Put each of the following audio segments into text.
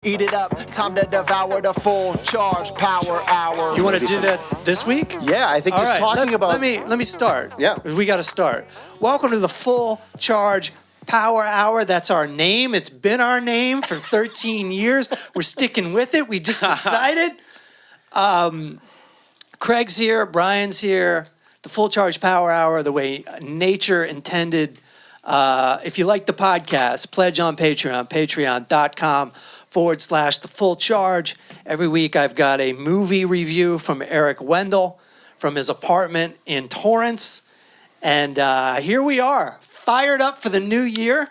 Eat it up, time to devour the full charge power hour. You want to do that this week? Yeah, I think All just right, talking about... Let me start. Yeah. We got to start. Welcome to the Full Charge Power Hour. That's our name. It's been our name for 13 years. We're sticking with it. We just decided. Craig's here. Brian's here. The Full Charge Power Hour, the way nature intended. If you like the podcast, pledge on Patreon, patreon.com/the full charge. Every week I've got a movie review from Eric Wendell from his apartment in Torrance. And here we are, fired up for the new year.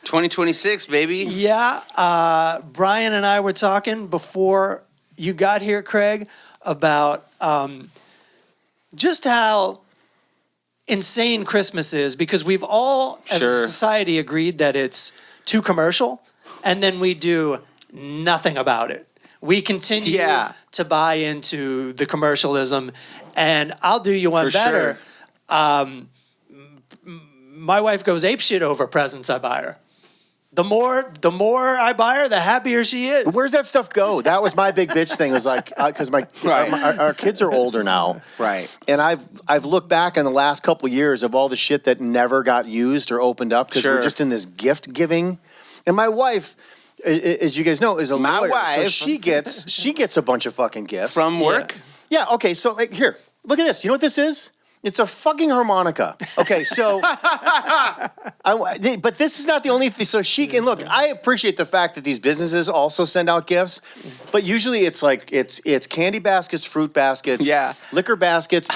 2026, baby. Yeah. Brian and I were talking before you got here, Craig, about just how insane Christmas is, because we've all, as a society, agreed that it's too commercial. And then we do nothing about it. We continue to buy into the commercialism. And I'll do you one better. Sure. My wife goes apeshit over presents I buy her. The more I buy her, the happier she is. Where's that stuff go? That was my big bitch thing. It was like, because our kids are older now. Right. And I've looked back on the last couple years of all the shit that never got used or opened up because we're just in this gift giving. And my wife, as you guys know, is a lawyer. So she gets a bunch of fucking gifts. From work? Yeah, okay, so like here, look at this. You know what this is? It's a fucking harmonica. Okay, so but this is not the only thing. So she can look, I appreciate the fact that these businesses also send out gifts, but usually it's like it's candy baskets, fruit baskets, liquor baskets.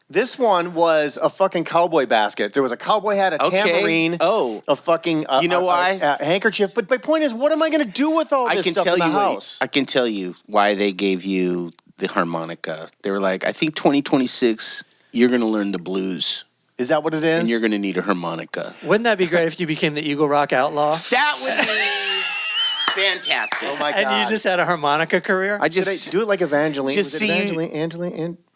This one was a fucking cowboy basket. There was a cowboy hat, a tambourine, a fucking you know why? A handkerchief. But my point is, what am I going to do with all this stuff in the house? I can tell you why they gave you the harmonica. They were like, I think 2026, you're going to learn the blues. Is that what it is? And you're going to need a harmonica. Wouldn't that be great if you became the Eagle Rock Outlaw? That would be fantastic. Oh my God. And you just had a harmonica career? Should I do it like Evangeline? Just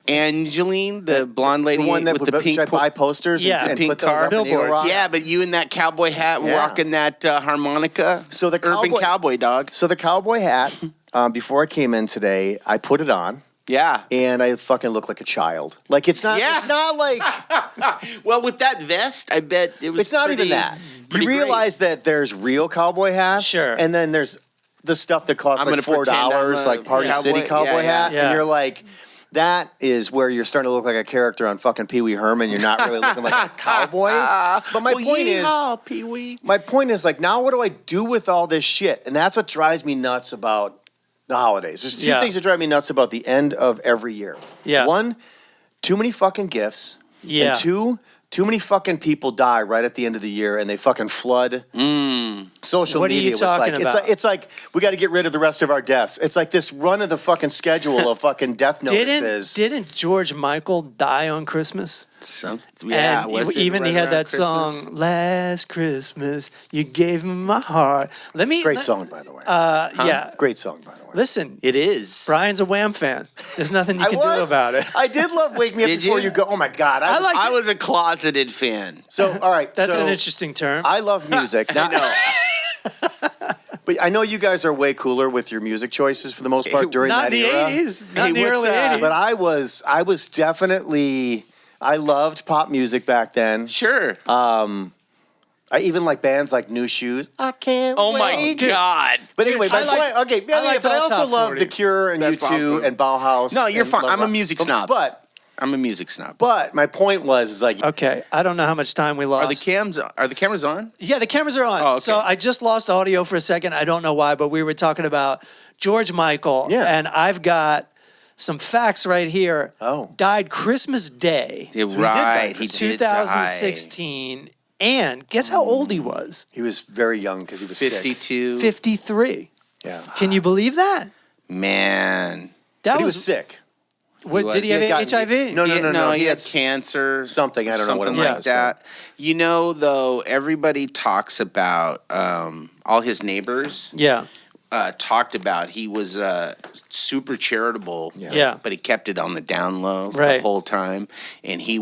Angeline, the blonde lady, the one that with the pink. Should I buy posters? And pink car billboards. Yeah, but you in that cowboy hat, rocking that harmonica. So the urban cowboy dog. So the cowboy hat. Before I came in today, I put it on. Yeah, and I fucking look like a child. Like it's not. Yeah. It's not like. Well, with that vest, I bet it was. It's not even that. You realize that there's real cowboy hats, sure, and then there's the stuff that costs like $4, like Party City cowboy hat, and you're like. That is where you're starting to look like a character on fucking Pee Wee Herman. You're not really looking like a cowboy. But my point is, Pee-wee. My point is, like, now what do I do with all this shit? And that's what drives me nuts about the holidays. There's two things that drive me nuts about the end of every year. Yeah. One, too many fucking gifts. Yeah. And two, too many fucking people die right at the end of the year, and they fucking flood social media. What are you talking about? It's like we got to get rid of the rest of our deaths. It's like this run of the fucking schedule of fucking death notices. Didn't George Michael die on Christmas? And he had that song, "Last Christmas, You Gave Me My Heart." Great song, by the way. Yeah, great song, by the way. Listen, it is. Brian's a Wham fan. There's nothing you can do about it. I did love "Wake Me Up Before You Go." Oh my God, I was a closeted fan. So all right, that's an interesting term. I love music. I know. But I know you guys are way cooler with your music choices for the most part during that era. Not in the 80s. Not in the early 80s. But I was definitely, I loved pop music back then. Sure. I even like bands like New Shoes. I can't wait. Oh my God. But anyway, but I also love The Cure and U2 and Bauhaus. No, you're fine. I'm a music snob. But my point was like, okay, I don't know how much time we lost. Are the cameras on? Yeah, the cameras are on. Oh, okay. So I just lost audio for a second. I don't know why, but we were talking about George Michael, and I've got some facts right here. Oh, died Christmas Day. Yeah, right. He 2016. And guess how old he was? He was very young because he was 52. 53. Yeah. Can you believe that? Man. He was sick. Did he have HIV? No. He had cancer. Something. I don't know what it was. Like that. You know, though, everybody talks about all his neighbors. Yeah. Talked about he was super charitable. Yeah. But he kept it on the down low the whole time. And he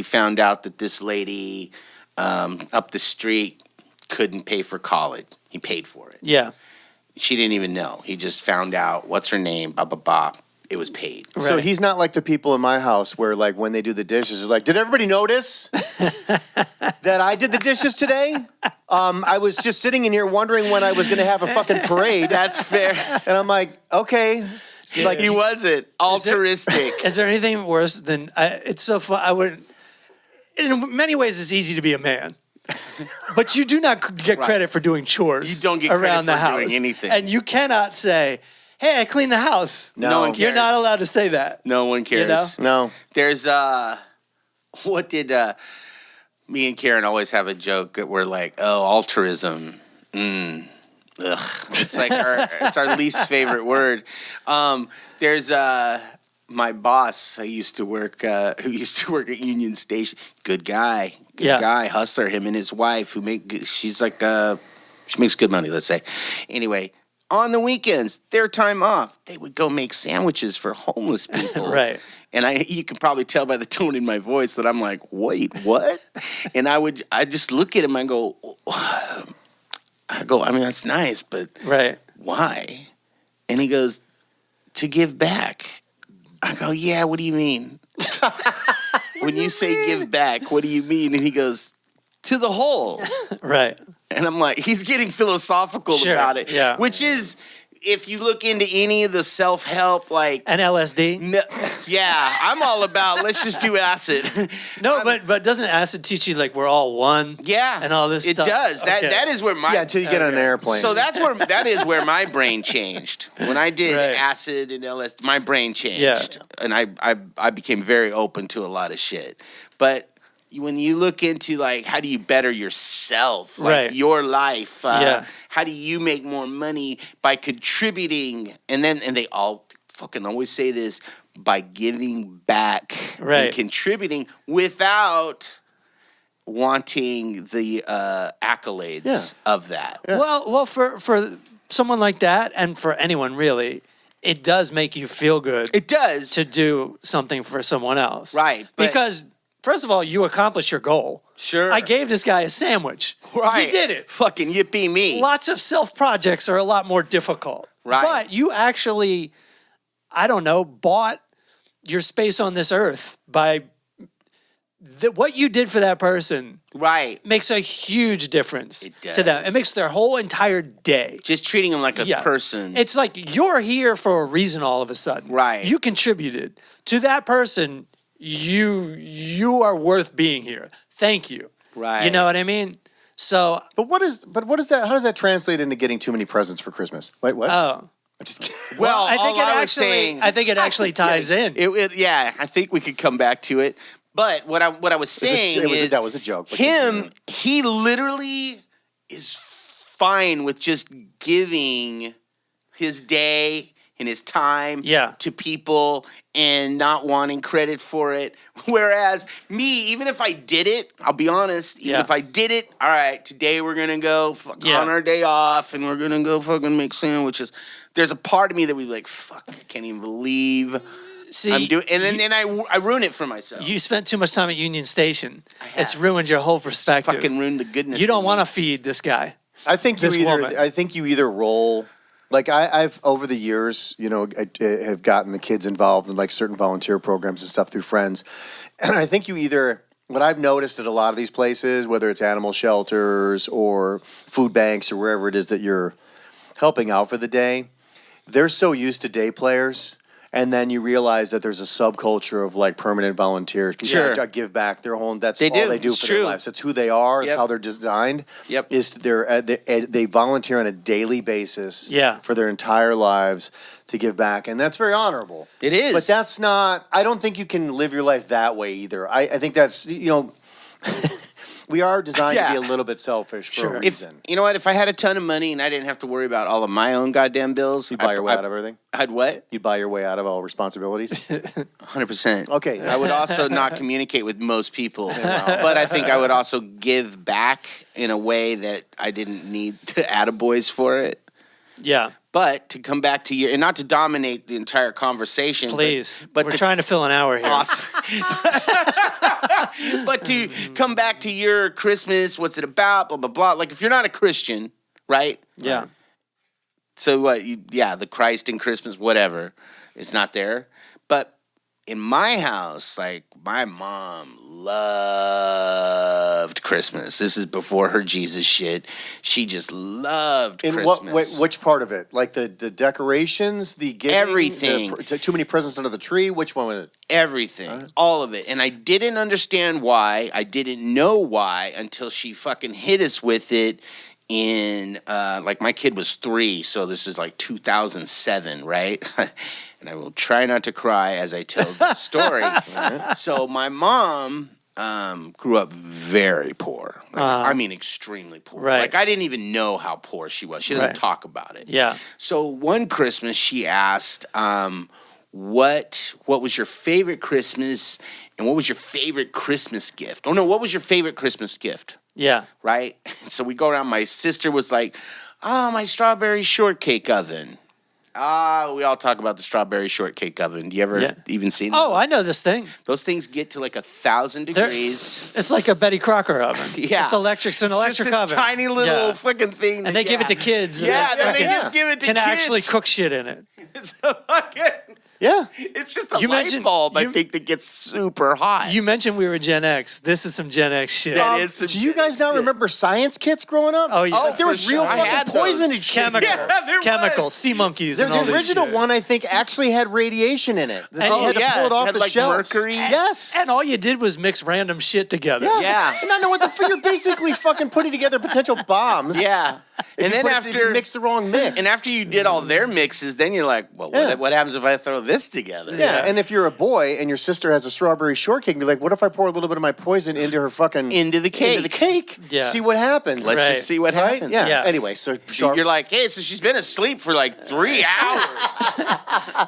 found out that this lady up the street couldn't pay for college. He paid for it. Yeah. She didn't even know. He just found out what's her name, blah, blah, blah. It was paid. So Right. he's not like the people in my house where, like, when they do the dishes, it's like, did everybody notice that I did the dishes today? I was just sitting in here wondering when I was going to have a fucking parade. That's fair. And I'm like, okay. Like he wasn't altruistic. Is there anything worse than it's so fun? I would. In many ways, it's easy to be a man, but you do not get credit for doing chores. You don't get around credit the for house. doing anything. And you cannot say, "Hey, I cleaned the house." No one You're cares. not allowed to say that. No one cares. You know? No. There's what did me and Karen always have a joke that we're like, oh, altruism. Ugh. It's like it's our least favorite word. There's my boss. Who used to work at Union Station. Good guy, hustler. Him and his wife she makes good money. Let's say. Anyway, on the weekends, their time off, they would go make sandwiches for homeless people. Right. And you can probably tell by the tone in my voice that I'm like, wait, what? And I just look at him and go, I mean, that's nice, but why? And he goes, to give back. I go, yeah, what do you mean? When you say give back, what do you mean? And he goes, to the whole. Right. And I'm like, he's getting philosophical about it. Yeah. Which is, if you look into any of the self-help, like... And LSD? No, yeah, I'm all about, let's just do acid. No, but doesn't acid teach you, like, we're all one? Yeah. And all this it stuff? It does. Okay. That is where my... Yeah, until you get on an airplane. So that is where my brain changed. When I did Right. acid and LSD, my brain changed. Yeah. And I became very open to a lot of shit. But... when you look into, like, how do you better yourself, like your life, how do you make more money by contributing, and they all fucking always say this, by giving back and contributing without wanting the accolades of that. Yeah. Well, for someone like that, and for anyone really, it does make you feel good. It does. To do something for someone else. Right. Because... first of all, you accomplished your goal. Sure. I gave this guy a sandwich. Right. You did it. Fucking yippee me. Lots of self-projects are a lot more difficult. Right. But you actually, I don't know, bought your space on this earth by what you did for that person. Right. Makes a huge difference It does. to them. It makes their whole entire day. Just treating them like a person. It's like you're here for a reason all of a sudden. Right. You contributed to that person. You are worth being here. Thank you. Right. You know what I mean? So, But what is that? How does that translate into getting too many presents for Christmas? Wait, what? oh, I'm just kidding. Well, I think I I think it actually ties in. I think we could come back to it. But what I was saying is that was a joke. But he literally is fine with just giving his day and his time to people and not wanting credit for it. Whereas me, even if I did it, I'll be honest, even if I did it, all right, today we're going to go on our day off and we're going to go fucking make sandwiches. There's a part of me that would be like, fuck, I can't even believe I'm doing, and then I ruin it for myself. You spent too much time at Union Station. It's ruined your whole perspective. Fucking ruined the goodness. You don't want to feed this guy. I think woman. I think you either roll. Like I've over the years, I have gotten the kids involved in like certain volunteer programs and stuff through friends, and I think you either. What I've noticed at a lot of these places, whether it's animal shelters or food banks or wherever it is that you're helping out for the day, they're so used to day players. And then you realize that there's a subculture of like permanent volunteers. People that give back their whole. That's all they do for their lives. That's who they are. It's how they're designed. Yep. Is they volunteer on a daily basis. For their entire lives to give back, and that's very honorable. It is. But that's not. I don't think you can live your life that way either. I think that's we are designed to be a little bit selfish for a reason. You know what? If I had a ton of money and I didn't have to worry about all of my own goddamn bills, you'd buy your way out of everything. I'd what? You'd buy your way out of all responsibilities. 100%. Okay. I would also not communicate with most people, but I think I would also give back in a way that I didn't need to attaboys for it. Yeah. But to come back to and not to dominate the entire conversation. Please. But we're trying to fill an hour here. Awesome. But to come back to your Christmas, what's it about, blah, blah, blah. Like if you're not a Christian, right? Yeah. So what? The Christ in Christmas, whatever, is not there. But in my house, like my mom loved Christmas. This is before her Jesus shit. She just loved Christmas. Which part of it? Like the decorations, the giving, everything. Too many presents under the tree. Which one was it? Everything, all of it. And I didn't understand why. I didn't know why until she fucking hit us with it in, like my kid was 3, so this is like 2007, right? And I will try not to cry as I tell the story. So my mom grew up very poor. I mean, extremely poor. Right. Like I didn't even know how poor she was. She doesn't talk about it. Yeah. So one Christmas she asked, what was your favorite Christmas and what was your favorite Christmas gift? Oh no, what was your favorite Christmas gift? Yeah. Right? So we go around. My sister was like, my strawberry shortcake oven. We all talk about the strawberry shortcake oven. Do you ever even seen that? Oh, I know this thing. Those things get to like 1,000 degrees. It's like a Betty Crocker oven. Yeah. It's electric. It's an electric just this oven. tiny little fucking thing. And they give it to kids. Yeah, and then they just give it to can kids. actually cook shit in it. It's a fucking... Yeah. It's just a light bulb, I think, that gets super hot. You mentioned we were Gen X. This is some Gen X shit. That is some Do you Gen guys X now shit. remember science kits growing up? Oh, yeah. Like, there for was real sure. I had fucking those. poison and shit. Chemicals. Yeah, there Chemicals. was. Sea monkeys and all The this original shit. one, I think, actually had radiation in it. And They had to pull it off had the like shelves. mercury. Yes. And all you did was mix random shit together. Yeah. And I know what you're basically fucking putting together potential bombs. Yeah. And then if you mix the wrong mix. And after you did all their mixes, then you're like, well, what happens if I throw this together? Yeah, and if you're a boy and your sister has a strawberry shortcake, you're like, what if I pour a little bit of my poison into her fucking... Into the cake. Into the cake. Yeah. See what happens. Let's Right. just see what happens. Yeah. Yeah. Anyway, so You're like, hey, so she's been asleep for like 3 hours.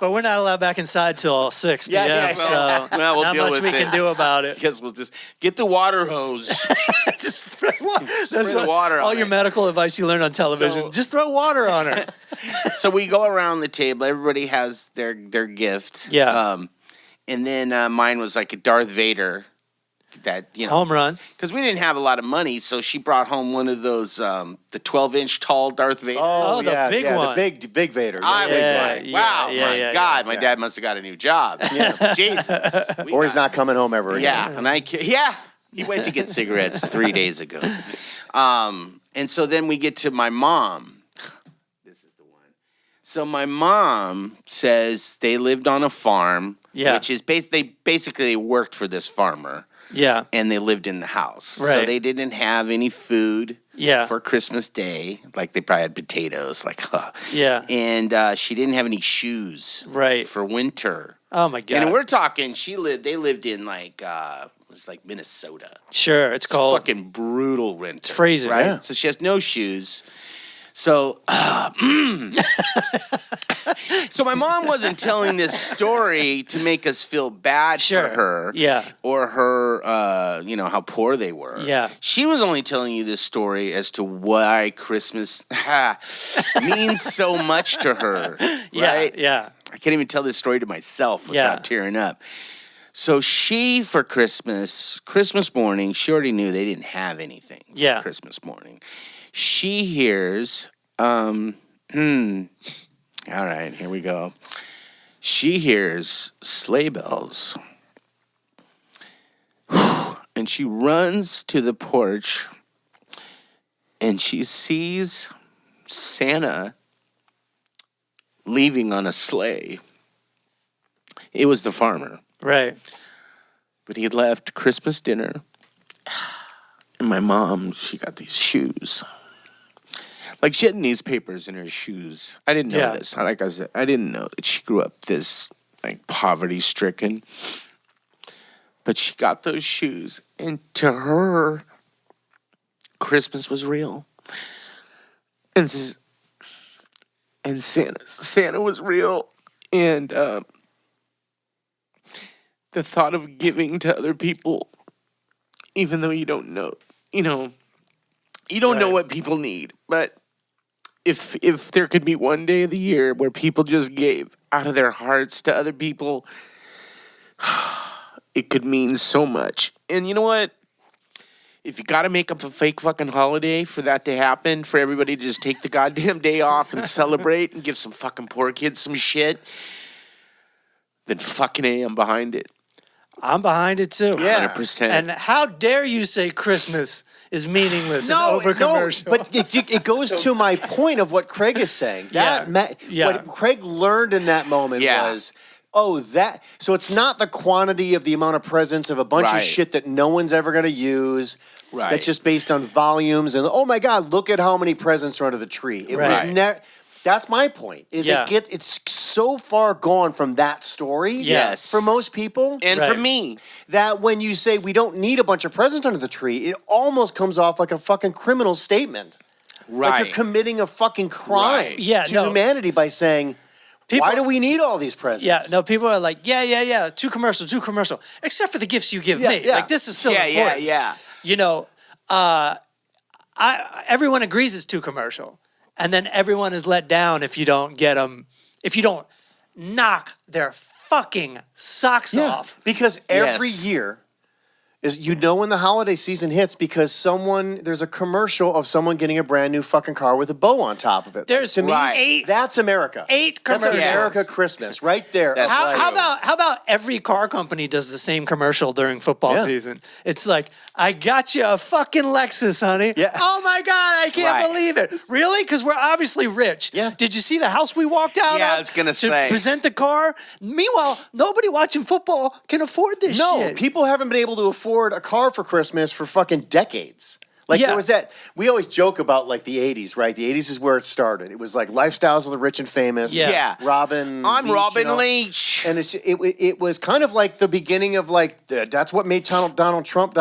But we're not allowed back inside till 6 p.m. Yeah, so well, we'll not deal much with we it. can do about it. Guess we'll just get the water hose. Just throw that's the what, water all on your it. medical advice you learned on television. So- Just throw water on her. So we go around the table. Everybody has their gift. Yeah. And then mine was like a Darth Vader. That, you know. Home run. Because we didn't have a lot of money, so she brought home one of those, the 12-inch tall Darth Vader. Oh, the big one. The big Vader. I was Yeah, like, yeah, wow, yeah, my yeah, God, yeah. my dad must have got a new job. Jesus. Or he's not coming home ever again. Yeah, and he went to get cigarettes 3 days ago. And so then we get to my mom. This is the one. So my mom says they lived on a farm, which is they worked for this farmer. Yeah. And they lived in the house. Right. So they didn't have any food Yeah. for Christmas Day. Like they probably had potatoes. Yeah. And she didn't have any shoes Right. for winter. Oh my God. And we're talking, they lived in it was like Minnesota. Sure. It's cold. Fucking brutal winter. It's freezing. Right? Yeah. So she has no shoes. So, so my mom wasn't telling this story to make us feel bad for her. Yeah. Or her, how poor they were. Yeah. She was only telling you this story as to why Christmas means so much to her. Yeah. Right? Yeah. I can't even tell this story to myself without tearing up. So she, for Christmas morning, she already knew they didn't have anything for Christmas morning. She hears, all right, here we go. She hears sleigh bells. And she runs to the porch and she sees Santa leaving on a sleigh. It was the farmer. Right. But he had left Christmas dinner. And my mom, she got these shoes. Like, she had newspapers in her shoes. I didn't know this. Like I said, I didn't know that she grew up this, poverty-stricken. But she got those shoes. And to her, Christmas was real. And Santa was real. And the thought of giving to other people, even though you don't know, you don't know what people need. But if there could be one day of the year where people just gave out of their hearts to other people, it could mean so much. And you know what? if you got to make up a fake fucking holiday for that to happen, for everybody to just take the goddamn day off and celebrate and give some fucking poor kids some shit, then fucking A, I'm behind it. I'm behind it too. Yeah. 100%. And how dare you say Christmas is meaningless and over commercial? But it goes to my point of what Craig is saying. What Craig learned in that moment was, so it's not the quantity of the amount of presents of a bunch of shit that no one's ever going to use. Right. That's just based on volumes and, oh my God, look at how many presents are under the tree. It was never. That's my point. It's so far gone from that story. Yes. For most people. And for me. That when you say we don't need a bunch of presents under the tree, it almost comes off like a fucking criminal statement. Right. Like you're committing a fucking crime to humanity by saying, why do we need all these presents? Yeah, no, people are like, too commercial. Except for the gifts you give me. Like, this is still important. You know, everyone agrees it's too commercial. And then everyone is let down if you don't get them, if you don't knock their fucking socks off. Because every year, when the holiday season hits because there's a commercial of someone getting a brand new fucking car with a bow on top of it. There's to me, that's America. 8 commercials. That's America Christmas right there. How about every car company does the same commercial during football season? It's like, I got you a fucking Lexus, honey. Yeah. Oh my God, I can't believe it. Really? Because we're obviously rich. Yeah. Did you see the house we walked out of? I was gonna say. Present the car. Meanwhile, nobody watching football can afford this shit. No, people haven't been able to afford a car for Christmas for fucking decades. Like there was that, we always joke about like the 80s, right? The 80s is where it started. It was like lifestyles of the rich and famous. Yeah. Robin I'm Leach, Robin Leach. And it was kind of like the beginning of like, that's what made Donald Trump.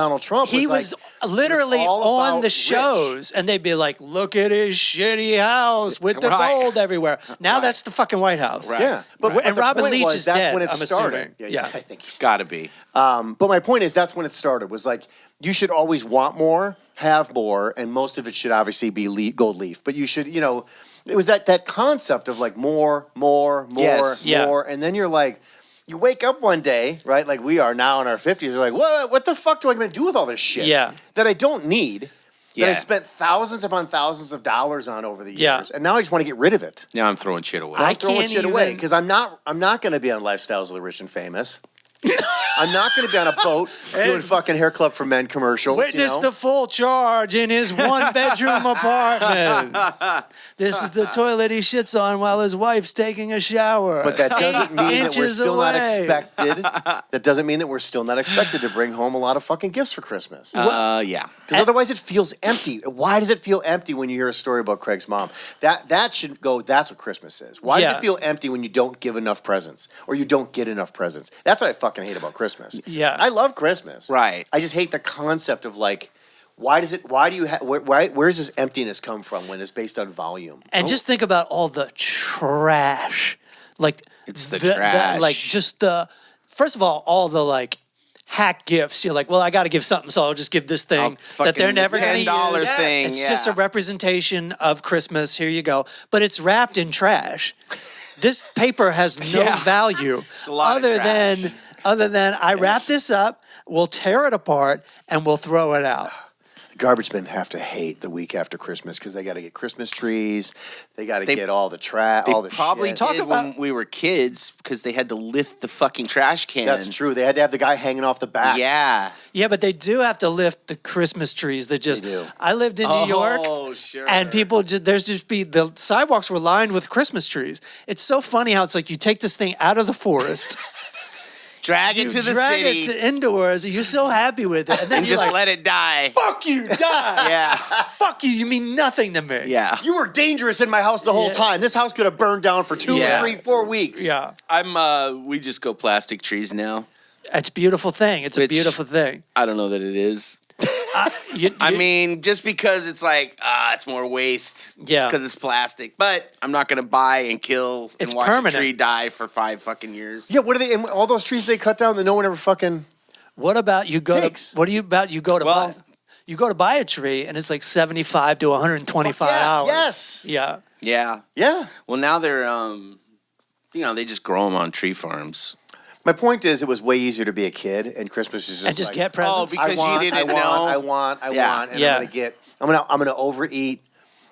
He was literally on the shows and they'd be like, look at his shitty house with the gold everywhere. Now that's the fucking White House. Right. Yeah. And Robin Leach is that's dead, when it I'm started. assuming. Yeah. I think It's got to be. But my point is that's when it started, was like, you should always want more, have more, and most of it should obviously be gold leaf. But you should, it was that concept of like more, more, and then you're like, you wake up one day, right, like we are now in our 50s, you're like, what the fuck do I going to do with all this shit that I don't need, that I spent thousands upon thousands of dollars on over the years, and now I just want to get rid of it. Now I'm throwing shit away. I'm throwing shit away because I'm not going to be on Lifestyles of the Rich and Famous. I'm not going to be on a boat doing fucking Hair Club for Men commercials. Witness the full charge in his one-bedroom apartment. This is the toilet he shits on while his wife's taking a shower. But that doesn't mean that we're still not expected. That doesn't mean that we're still not expected to bring home a lot of fucking gifts for Christmas. Yeah. Because otherwise it feels empty. Why does it feel empty when you hear a story about Craig's mom? That should go, that's what Christmas is. Why does it feel empty when you don't give enough presents or you don't get enough presents? That's what I fucking hate about Christmas. Yeah. I love Christmas. Right. I just hate the concept of like, where's this emptiness come from when it's based on volume? And just think about all the trash. Like, it's the trash. First of all the like hack gifts. You're like, well, I got to give something, so I'll just give this thing that they're never going to use. $10 thing. It's just a representation of Christmas. Here you go. But it's wrapped in trash. This paper has no value other than I wrap this up, we'll tear it apart, and we'll throw it out. Garbage men have to hate the week after Christmas because they got to get Christmas trees. They got to get all the trash, all the probably shit. did when we were kids because they had to lift the fucking trash can. That's true. They had to have the guy hanging off the back. Yeah. Yeah, but they do have to lift the Christmas trees. They do. I lived in New York. Oh, sure. And people the sidewalks were lined with Christmas trees. It's so funny how it's like you take this thing out of the forest. Drag it to the city. Drag it to indoors. You're so happy with it. And then you just let it die. Fuck you, die. Yeah. Fuck you. You mean nothing to me. Yeah. You were dangerous in my house the whole time. This house could have burned down for 2, 3, 4 weeks. Yeah. We just go plastic trees now. It's a beautiful thing. It's a beautiful thing. I don't know that it is. I mean, just because it's like, it's more waste. Yeah. Because it's plastic. But I'm not going to buy and kill and watch permanent. a tree die for 5 fucking years. Yeah, what are they, and all those trees they cut down that no one ever fucking What about you go takes? to, you go to buy a tree and it's like 75 to 125 hours. Yes. Yeah. Yeah. Yeah. Well, now they're, they just grow them on tree farms. My point is, it was way easier to be a kid, and Christmas is just And just like, get presents. because you didn't know. I want, and I'm gonna overeat.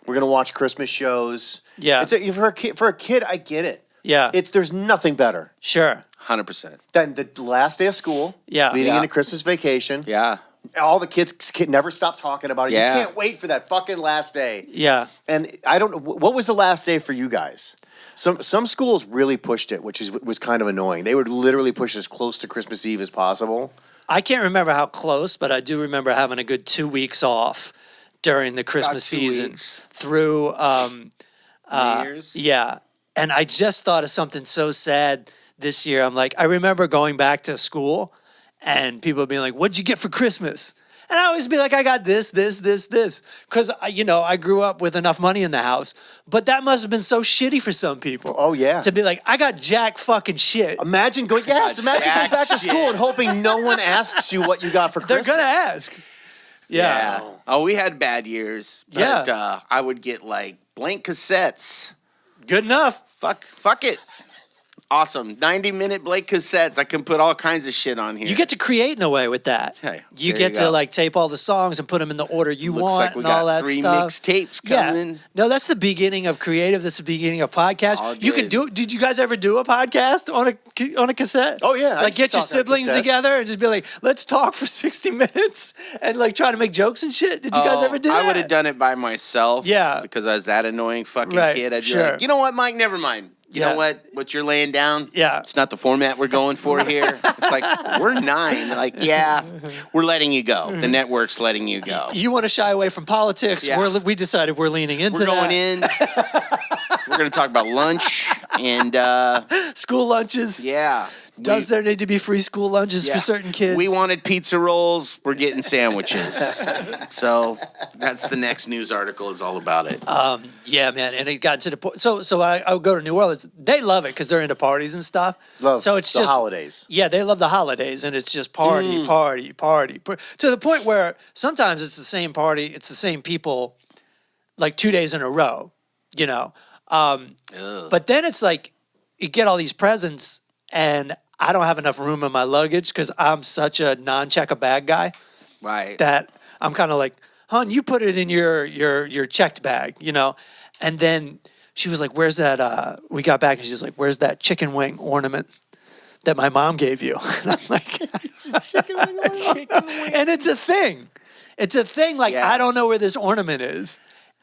We're gonna watch Christmas shows. Yeah. For a kid, I get it. Yeah. There's nothing better Sure. 100%. than the last day of school. Yeah. Leading Yeah. into Christmas vacation. Yeah. All the kids never stop talking about it. Yeah. You can't wait for that fucking last day. Yeah. And I don't know, what was the last day for you guys? Some schools really pushed it, which was kind of annoying. They would literally push as close to Christmas Eve as possible. I can't remember how close, but I do remember having a good 2 weeks off during the Christmas 2 season weeks. through New Year's? yeah. And I just thought of something so sad this year. I'm like, I remember going back to school and people being like, "What'd you get for Christmas?" And I always be like, "I got this. Because, I grew up with enough money in the house. But that must have been so shitty for some people. Oh, yeah. To be like, I got jack fucking shit. Imagine going back to school and hoping no one asks you what you got for They're Christmas. going to ask. Yeah. Oh, we had bad years. But, I would get like blank cassettes. Good enough. Fuck it. Awesome. 90-minute blank cassettes. I can put all kinds of shit on here. You get to create in a way with that. Hey, you there get you to go. like tape all the songs and put them in the order you Looks want like we and all got that 3 stuff. mixtapes Yeah. coming. No, that's the beginning of creative. That's the beginning of podcast. All You can good. do. Did you guys ever do a podcast on a cassette? Oh, yeah. I Like used to get your talk on siblings cassettes. together and just be like, let's talk for 60 minutes and like try to make jokes and shit. Did you guys ever do that? I would have done it by myself. Yeah. Because I was that annoying fucking Right, kid. I'd be sure. like, you know what, Mike? Never mind. You Yeah. know what you're laying down? Yeah. It's not the format we're going for here. It's like, we're 9. They're like, yeah, we're letting you go. The network's letting you go. You want to shy away from politics? Yeah. We decided we're leaning into We're going that. in. We're going to talk about lunch and, School lunches. yeah. Does there need to be free school lunches Yeah. for certain kids? We wanted pizza rolls. We're getting sandwiches. So that's the next news article is all about it. Yeah, man, and it got to the point. So I would go to New Orleans. They love it because they're into parties and stuff. So it's the just holidays. Yeah, they love the holidays, and it's just party, to the point where sometimes it's the same party, it's the same people, like 2 days in a row. But then it's like you get all these presents, and I don't have enough room in my luggage because I'm such a non-check-a-bag guy. Right. That I'm kind of like, hon, you put it in your checked bag, And then she was like, where's that? We got back and she's like, where's that chicken wing ornament that my mom gave you? And I'm like, chicken wing ornament. And it's a thing. It's a thing. Like, Yeah. I don't know where this ornament is.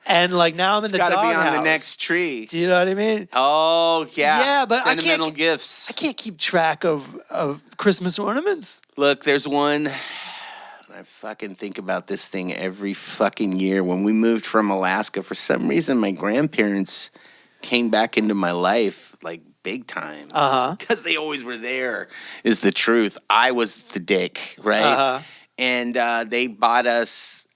And like now I'm in the Got to be on doghouse. the next tree. Do you know what I mean? Oh, yeah. Yeah, but I sentimental can't- gifts. I can't keep track of Christmas ornaments. Look, there's one. I fucking think about this thing every fucking year. When we moved from Alaska, for some reason, my grandparents came back into my life like big time. Because they always were there, is the truth. I was the dick, right? And they bought us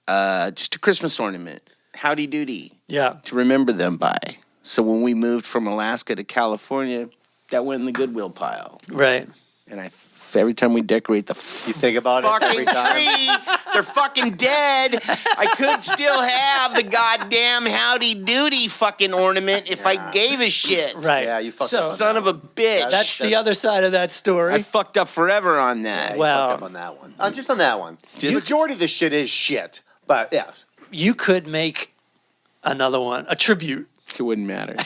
just a Christmas ornament. Howdy doody. Yeah. To remember them by. So when we moved from Alaska to California, that went in the Goodwill pile. Right. And every time we decorate the You think about it every fucking time. tree, they're fucking dead. I could still have the goddamn howdy doody fucking ornament if I gave a shit. Right. Yeah, you fucked So- up. Son of a bitch. That's the other side of that story. I fucked up forever on that. You Well- fucked up on that one. Just on that one. The Just- majority of the shit is shit. But yes. You could make another one, a tribute. It wouldn't matter.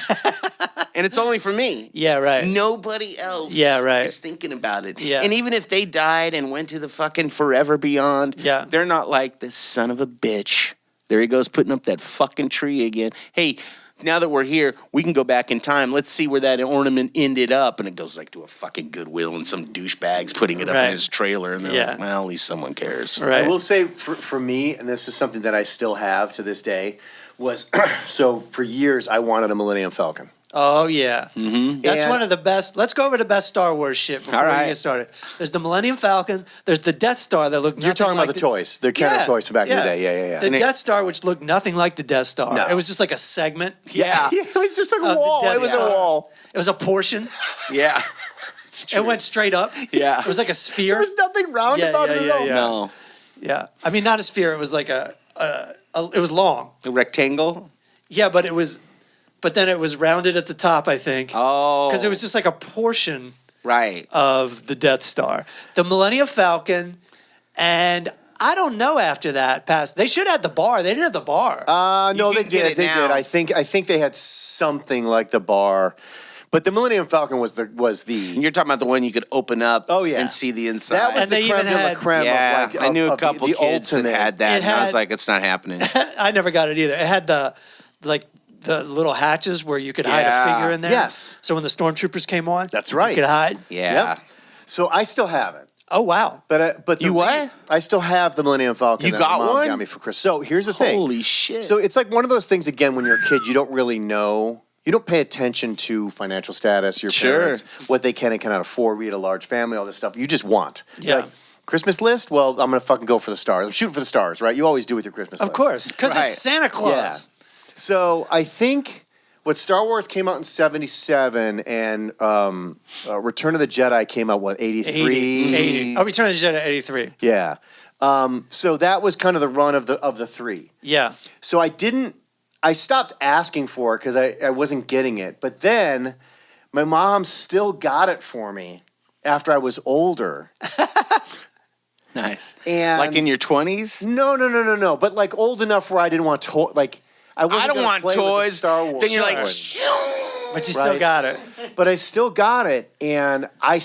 And it's only for me. Yeah, right. Nobody else Yeah, right. is thinking about it. Yeah. And even if they died and went to the fucking forever beyond, Yeah. they're not like, this son of a bitch. There he goes putting up that fucking tree again. Hey, now that we're here, we can go back in time. Let's see where that ornament ended up. And it goes like to a fucking Goodwill and some douchebag's putting it up Right. in his trailer. And they're Yeah. like, well, at least someone cares. Right. I will say for me, and this is something that I still have to this day, was so for years I wanted a Millennium Falcon. Oh, yeah. Mm-hmm. That's And- one of the best. Let's go over the best Star Wars shit before All right. we get started. There's the Millennium Falcon. There's the Death Star that looked You're nothing talking about like the toys, the canon toys from back in the day. Yeah. The Death Star, which looked nothing like the Death Star. No. It was just like a segment. Yeah. It was just a the wall. Death It was a Star. wall. It was a portion. Yeah. It's It went straight up. Yeah. It was like a sphere. There was nothing round Yeah, about yeah, it yeah, at all. yeah. No. Yeah. I mean, not a sphere. It was like it was long. A rectangle? Yeah, but then it was rounded at the top, I think. Oh. Because it was just like a portion of the Death Star. The Millennium Falcon, and I don't know after that past. They should have the bar. They didn't have the bar. No, they did. They did. I think they had something like the bar. But the Millennium Falcon was the. You're talking about the one you could open up. Oh, yeah. And see the inside. That was And the they creme even de la had- creme yeah, of like. I knew a of couple the kids that ultimate. had that, It and I was had- like, it's not happening. I never got it either. It had the little hatches where you could hide a figure in there. Yes. So when the stormtroopers came on, That's right. you could hide. Yeah. Yep. So I still have it. Oh wow. But You what? I still have the Millennium Falcon. You that got my mom one? got me for Christmas. So here's the thing. Holy shit. So it's like one of those things, again, when you're a kid, you don't really know. You don't pay attention to financial status, your Sure. parents, what they can and cannot afford. We had a large family, all this stuff. You just want. Yeah. Like, Christmas list? Well, I'm going to fucking go for the stars. I'm shooting for the stars, right? You always do with your Christmas list. Of course, because Right. it's Santa Claus. So I think what Star Wars came out in 77 and Return of the Jedi came out, 83? 80. Oh, Return of the Jedi 83. Yeah. So that was kind of the run of the three. Yeah. So I stopped asking for it because I wasn't getting it. But then my mom still got it for me after I was older. Nice. And Like in your 20s? No. But like old enough where I didn't want to I wasn't I don't gonna want play with the toys. Star Wars. Then you're like, toys. But you still Right. got it. But I still got it, and I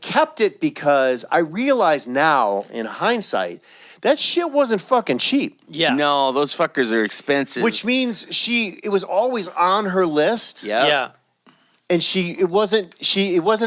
kept it because I realize now, in hindsight, that shit wasn't fucking cheap. Yeah. no, those fuckers are expensive. Which means it was always on her list. Yep. Yeah. And it wasn't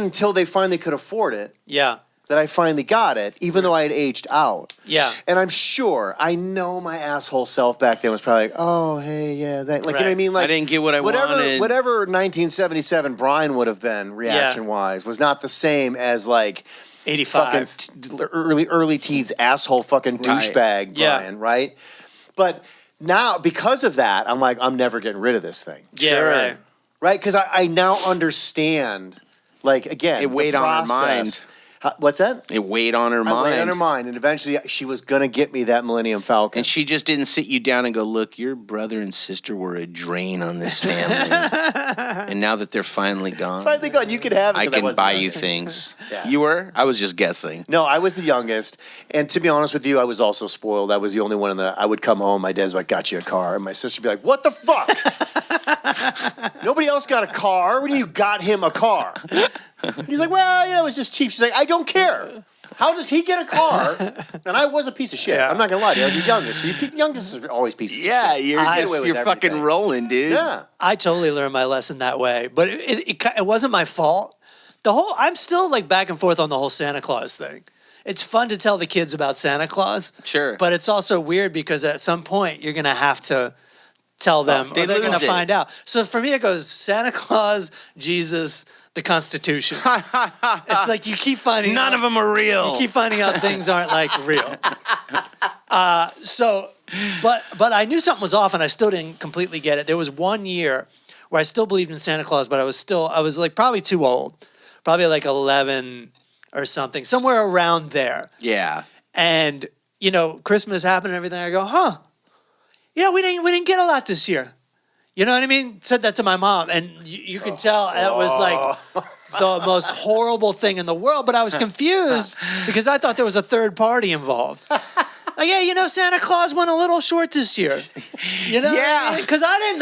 until they finally could afford it Yeah. that I finally got it, even though I had aged out. Yeah. And I know my asshole self back then was probably like, oh, hey, yeah, that, like, you know what I mean? Like, I didn't get what I wanted. Whatever 1977 Brian would have been reaction-wise was not the same as, like, 85. fucking early teens asshole fucking douchebag Yeah. Brian, right? But now, because of that, I'm like, I'm never getting rid of this thing. Yeah, Sure. right. Right? Because I now understand, like, again, It weighed the on her process. What's that? It weighed on her I mind. weighed on her mind, and eventually she was gonna get me that Millennium Falcon. And she just didn't sit you down and go, look, your brother and sister were a drain on this family. And now that they're finally gone, finally gone. You could have it. I 'cause can wasn't buy there. you things. Yeah. You were? I was just guessing. No, I was the youngest, and to be honest with you, I was also spoiled. I was the only one I would come home. My dad's like, "Got you a car," and my sister'd be like, "What the fuck? Nobody else got a car. When do you got him a car?" He's like, "Well, it was just cheap." She's like, "I don't care. How does he get a car?" And I was a piece of shit. Yeah. I'm not gonna lie to you. I was the youngest. So youngest is always pieces of Yeah, shit. you're I get just, away with you're fucking everything. rolling, dude. Yeah. I totally learned my lesson that way, but it wasn't my fault. I'm still like back and forth on the whole Santa Claus thing. It's fun to tell the kids about Santa Claus. Sure. But it's also weird because at some point you're going to have to tell them they or they're going lose to it. find out. So for me, it goes Santa Claus, Jesus, the Constitution. It's like you keep finding None of them are real. You keep finding out things aren't like real. But I knew something was off, and I still didn't completely get it. There was 1 year where I still believed in Santa Claus, but I was like probably too old, probably like 11 or something, somewhere around there. Yeah. And Christmas happened and everything. I go, huh? Yeah, we didn't get a lot this year. You know what I mean? Said that to my mom, and you could tell that was like the most horrible thing in the world. But I was confused because I thought there was a third party involved. Like, yeah, Santa Claus went a little short this year. Yeah. Because I didn't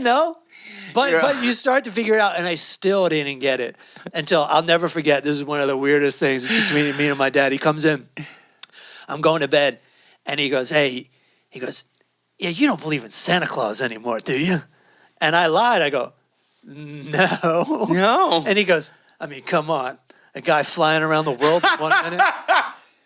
know. But you start to figure it out, and I still didn't get it until I'll never forget. This is one of the weirdest things between me and my dad. He comes in, I'm going to bed, and he goes, "Hey," he goes, "Yeah, you don't believe in Santa Claus anymore, do you?" And I lied. I go, "No." No. And he goes, "I mean, come on, a guy flying around the world for 1 minute."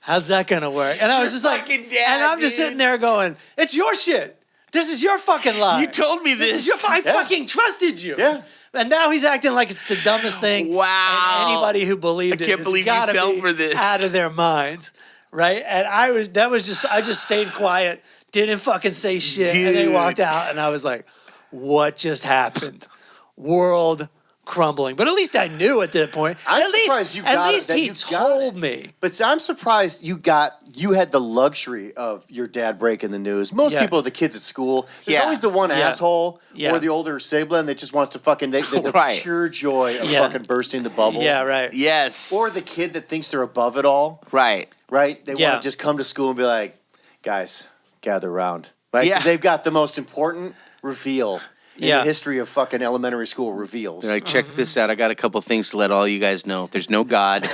How's that gonna work? And I was just like, fucking dad, and I'm just dude. sitting there going, "It's your shit. This is your fucking lie. You told me this. I fucking trusted you." Yeah. And now he's acting like it's the dumbest thing. Wow. And anybody who believed I it can't has believe you gotta fell be for this. out of their minds, right? And I just stayed quiet, didn't fucking say shit, and they Dude. walked out, and I was like, "What just happened? World crumbling. But at least I knew at that point. I'm at surprised you got At it, least that he you got told it. me. But I'm surprised you had the luxury of your dad breaking the news. Most Yeah. people, the kids at school, there's Yeah. always the one Yeah. asshole Yeah. or the older sibling that just wants to fucking the Right. pure joy of Yeah. fucking bursting the bubble. Yeah, right. Yes. Or the kid that thinks they're above it all. Right. Right? They Yeah. want to just come to school and be like, guys, gather around. Right? 'Cause Yeah. they've got the most important reveal in Yeah. the history of fucking elementary school reveals. They're like, check this out. I got a couple things to let all you guys know. There's no God.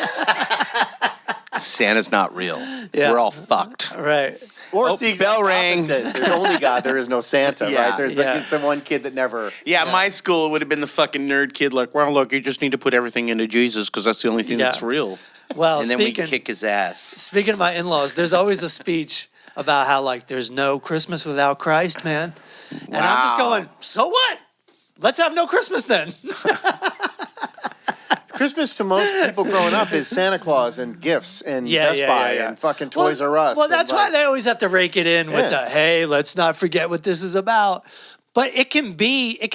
Santa's not real. Yeah. We're all fucked. Right. Or Oh, it's the exact bell rang. opposite. There's only God, there is no Santa, Yeah. right? There's Yeah. like it's the one kid that never. Yeah, my school would have been the fucking nerd kid. Like, well, look, you just need to put everything into Jesus because that's the only thing Yeah. that's real. Well, And then we speaking kick his ass. speaking of my in-laws, there's always a speech about how like there's no Christmas without Christ, man. And I'm just Wow. going, so what? Let's have no Christmas then. Christmas to most people growing up is Santa Claus and gifts and Yeah, Best yeah, Buy yeah, yeah. and fucking Toys R Us. Well, and that's why like- they always have to rake it in with Yeah. the, hey, let's not forget what this is about. But it can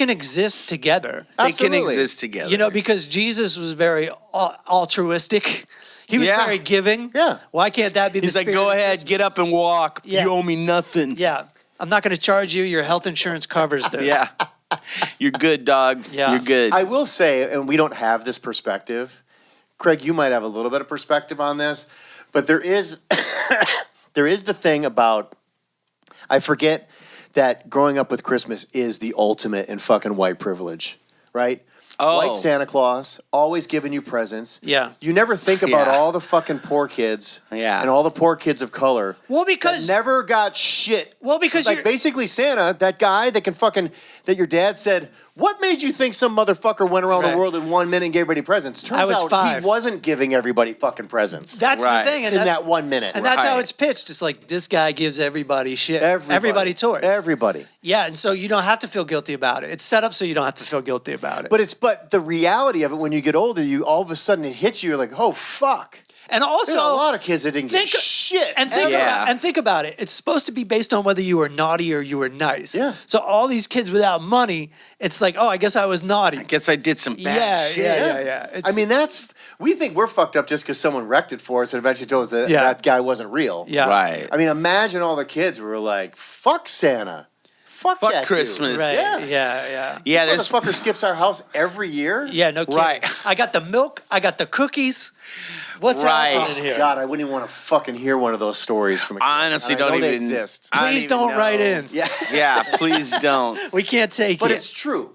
exist together. They can Absolutely. exist together. You know, because Jesus was very altruistic. He was Yeah. very giving. Yeah. Why can't that be the he's like, spirit go of ahead, Christmas? get up and walk. Yeah. You owe me nothing. Yeah. I'm not going to charge you. Your health insurance covers this. Yeah. You're good, dog. Yeah. You're good. I will say, and we don't have this perspective. Craig, you might have a little bit of perspective on this, but there is there is the thing about I forget that growing up with Christmas is the ultimate in fucking white privilege, right? Oh. White Santa Claus, always giving you presents. Yeah. You never think about Yeah. all the fucking poor kids Yeah. and all the poor kids of color Well, that because never got shit. because Like you're, basically Santa, that guy that can fucking that your dad said, what made you think some motherfucker went around Right. the world in 1 minute and gave everybody presents? Turns I was out 5. he wasn't giving everybody fucking presents that's Right. the thing. And in that's, that 1 minute. and that's how Right. it's pitched. It's like this guy gives everybody shit. Everybody toys. Everybody. Yeah, and so you don't have to feel guilty about it. It's set up so you don't have to feel guilty about it. But the reality of it when you get older, you all of a sudden it hits you. You're like, oh fuck. and also There's a lot of kids that didn't get think- shit. And think, Yeah. think about it. It's supposed to be based on whether you were naughty or you were nice. Yeah. So all these kids without money, it's like, oh, I guess I was naughty. I guess I did some bad Yeah, shit. yeah. I mean, we think we're fucked up just because someone wrecked it for us and eventually told us that Yeah. that guy wasn't real. Yeah. Right. I mean, imagine all the kids who were like, fuck Santa. Fuck Fuck that dude." Christmas. Right. Yeah. Yeah. Yeah, This there's motherfucker skips our house every year. Yeah, no kidding. Right. I got the milk. I got the cookies. What's Right. happening here? God, I wouldn't even want to fucking hear one of those stories from a kid. I honestly And I don't know they even exist. I Please even don't know. write in. Yeah, Yeah, please don't. We can't take but it. it's true.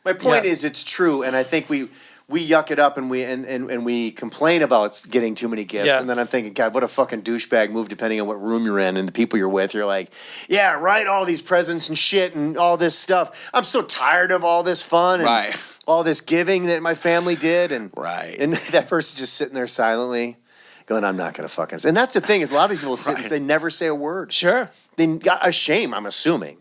My point Yeah. is, it's true, and I think we yuck it up and we complain about getting too many gifts, Yeah. and then I'm thinking, God, what a fucking douchebag move. Depending on what room you're in and the people you're with, you're like, yeah, right, all these presents and shit and all this stuff. I'm so tired of all this fun and Right. all this giving that my family did, and Right. and that person's just sitting there silently. Going, I'm not going to fucking. And that's the thing is, a lot of people sit and they never say a word. Sure. They got a shame, I'm assuming,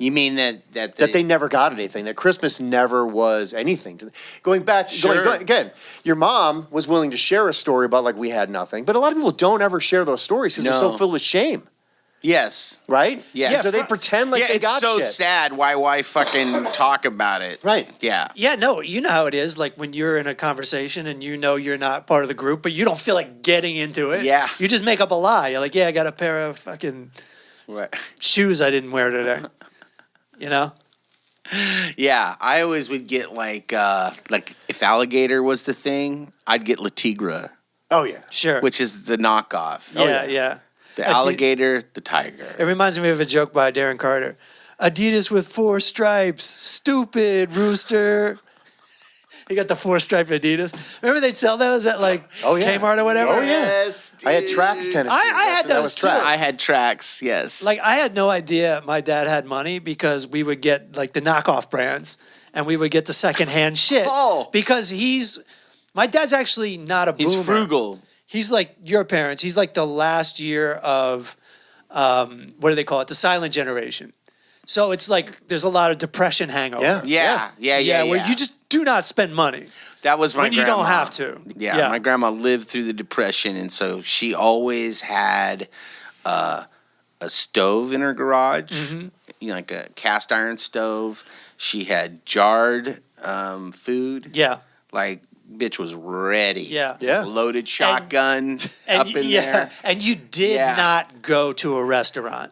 You mean that that they never got anything. That Christmas never was anything. Going back, Sure. going again, your mom was willing to share a story about like we had nothing, but a lot of people don't ever share those stories because they're so No. filled with shame, Yes. right? Yeah. So they pretend like yeah, they it's got so shit. sad. Why fucking talk about it? Right. Yeah. Yeah, no, you know how it is. Like when you're in a conversation and you know you're not part of the group, but you don't feel like getting into it. Yeah. You just make up a lie. You're like, yeah, I got a pair of fucking Right. shoes I didn't wear today. You know? Yeah. I always would get like if alligator was the thing, I'd get La Tigra, Oh yeah. Sure. which is the knockoff. yeah. The Adi- alligator, the tiger. It reminds me of a joke by Darren Carter. Adidas with 4 stripes. Stupid rooster. You got the 4-striped Adidas. Remember they'd sell those at like Oh, yeah. Kmart or whatever? Oh, yeah. Yes, I had dude. Trax tennis I shoes. had That those was too. Trax. I had tracks. Yes. Like I had no idea my dad had money because we would get like the knockoff brands and we would get the secondhand shit. Oh. Because my dad's actually not a boomer. he's frugal. He's like your parents. He's like the last year of what do they call it? The silent generation. So it's like there's a lot of depression hangover. Yeah. Yeah. Where you just do not spend money that was my when you grandma. don't have to. Yeah, my grandma lived through the Depression, and so she always had a stove in her garage, Mm-hmm. like a cast iron stove. She had jarred food. Yeah. Like, bitch was ready. Yeah. Yeah. Loaded shotgun up in there. And you did Yeah. not go to a restaurant.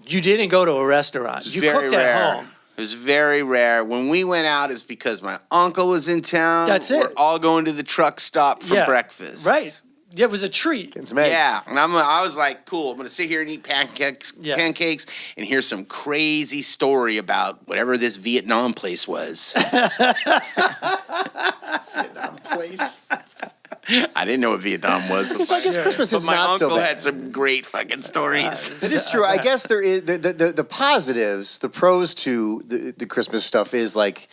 You didn't go to a restaurant. It's You very cooked rare. at home. It was very rare. When we went out, it's because my uncle was in town. That's it. We're all going to the truck stop for breakfast. Right. It was a treat. Getting some eggs. Yeah, and I was like, cool. I'm gonna sit here and eat pancakes, and hear some crazy story about whatever this Vietnam place was. Vietnam place. I didn't know what Vietnam was, but So I guess Christmas is my not so uncle bad. had some great fucking stories. It is true. I guess there is the positives, the pros to the Christmas stuff is like,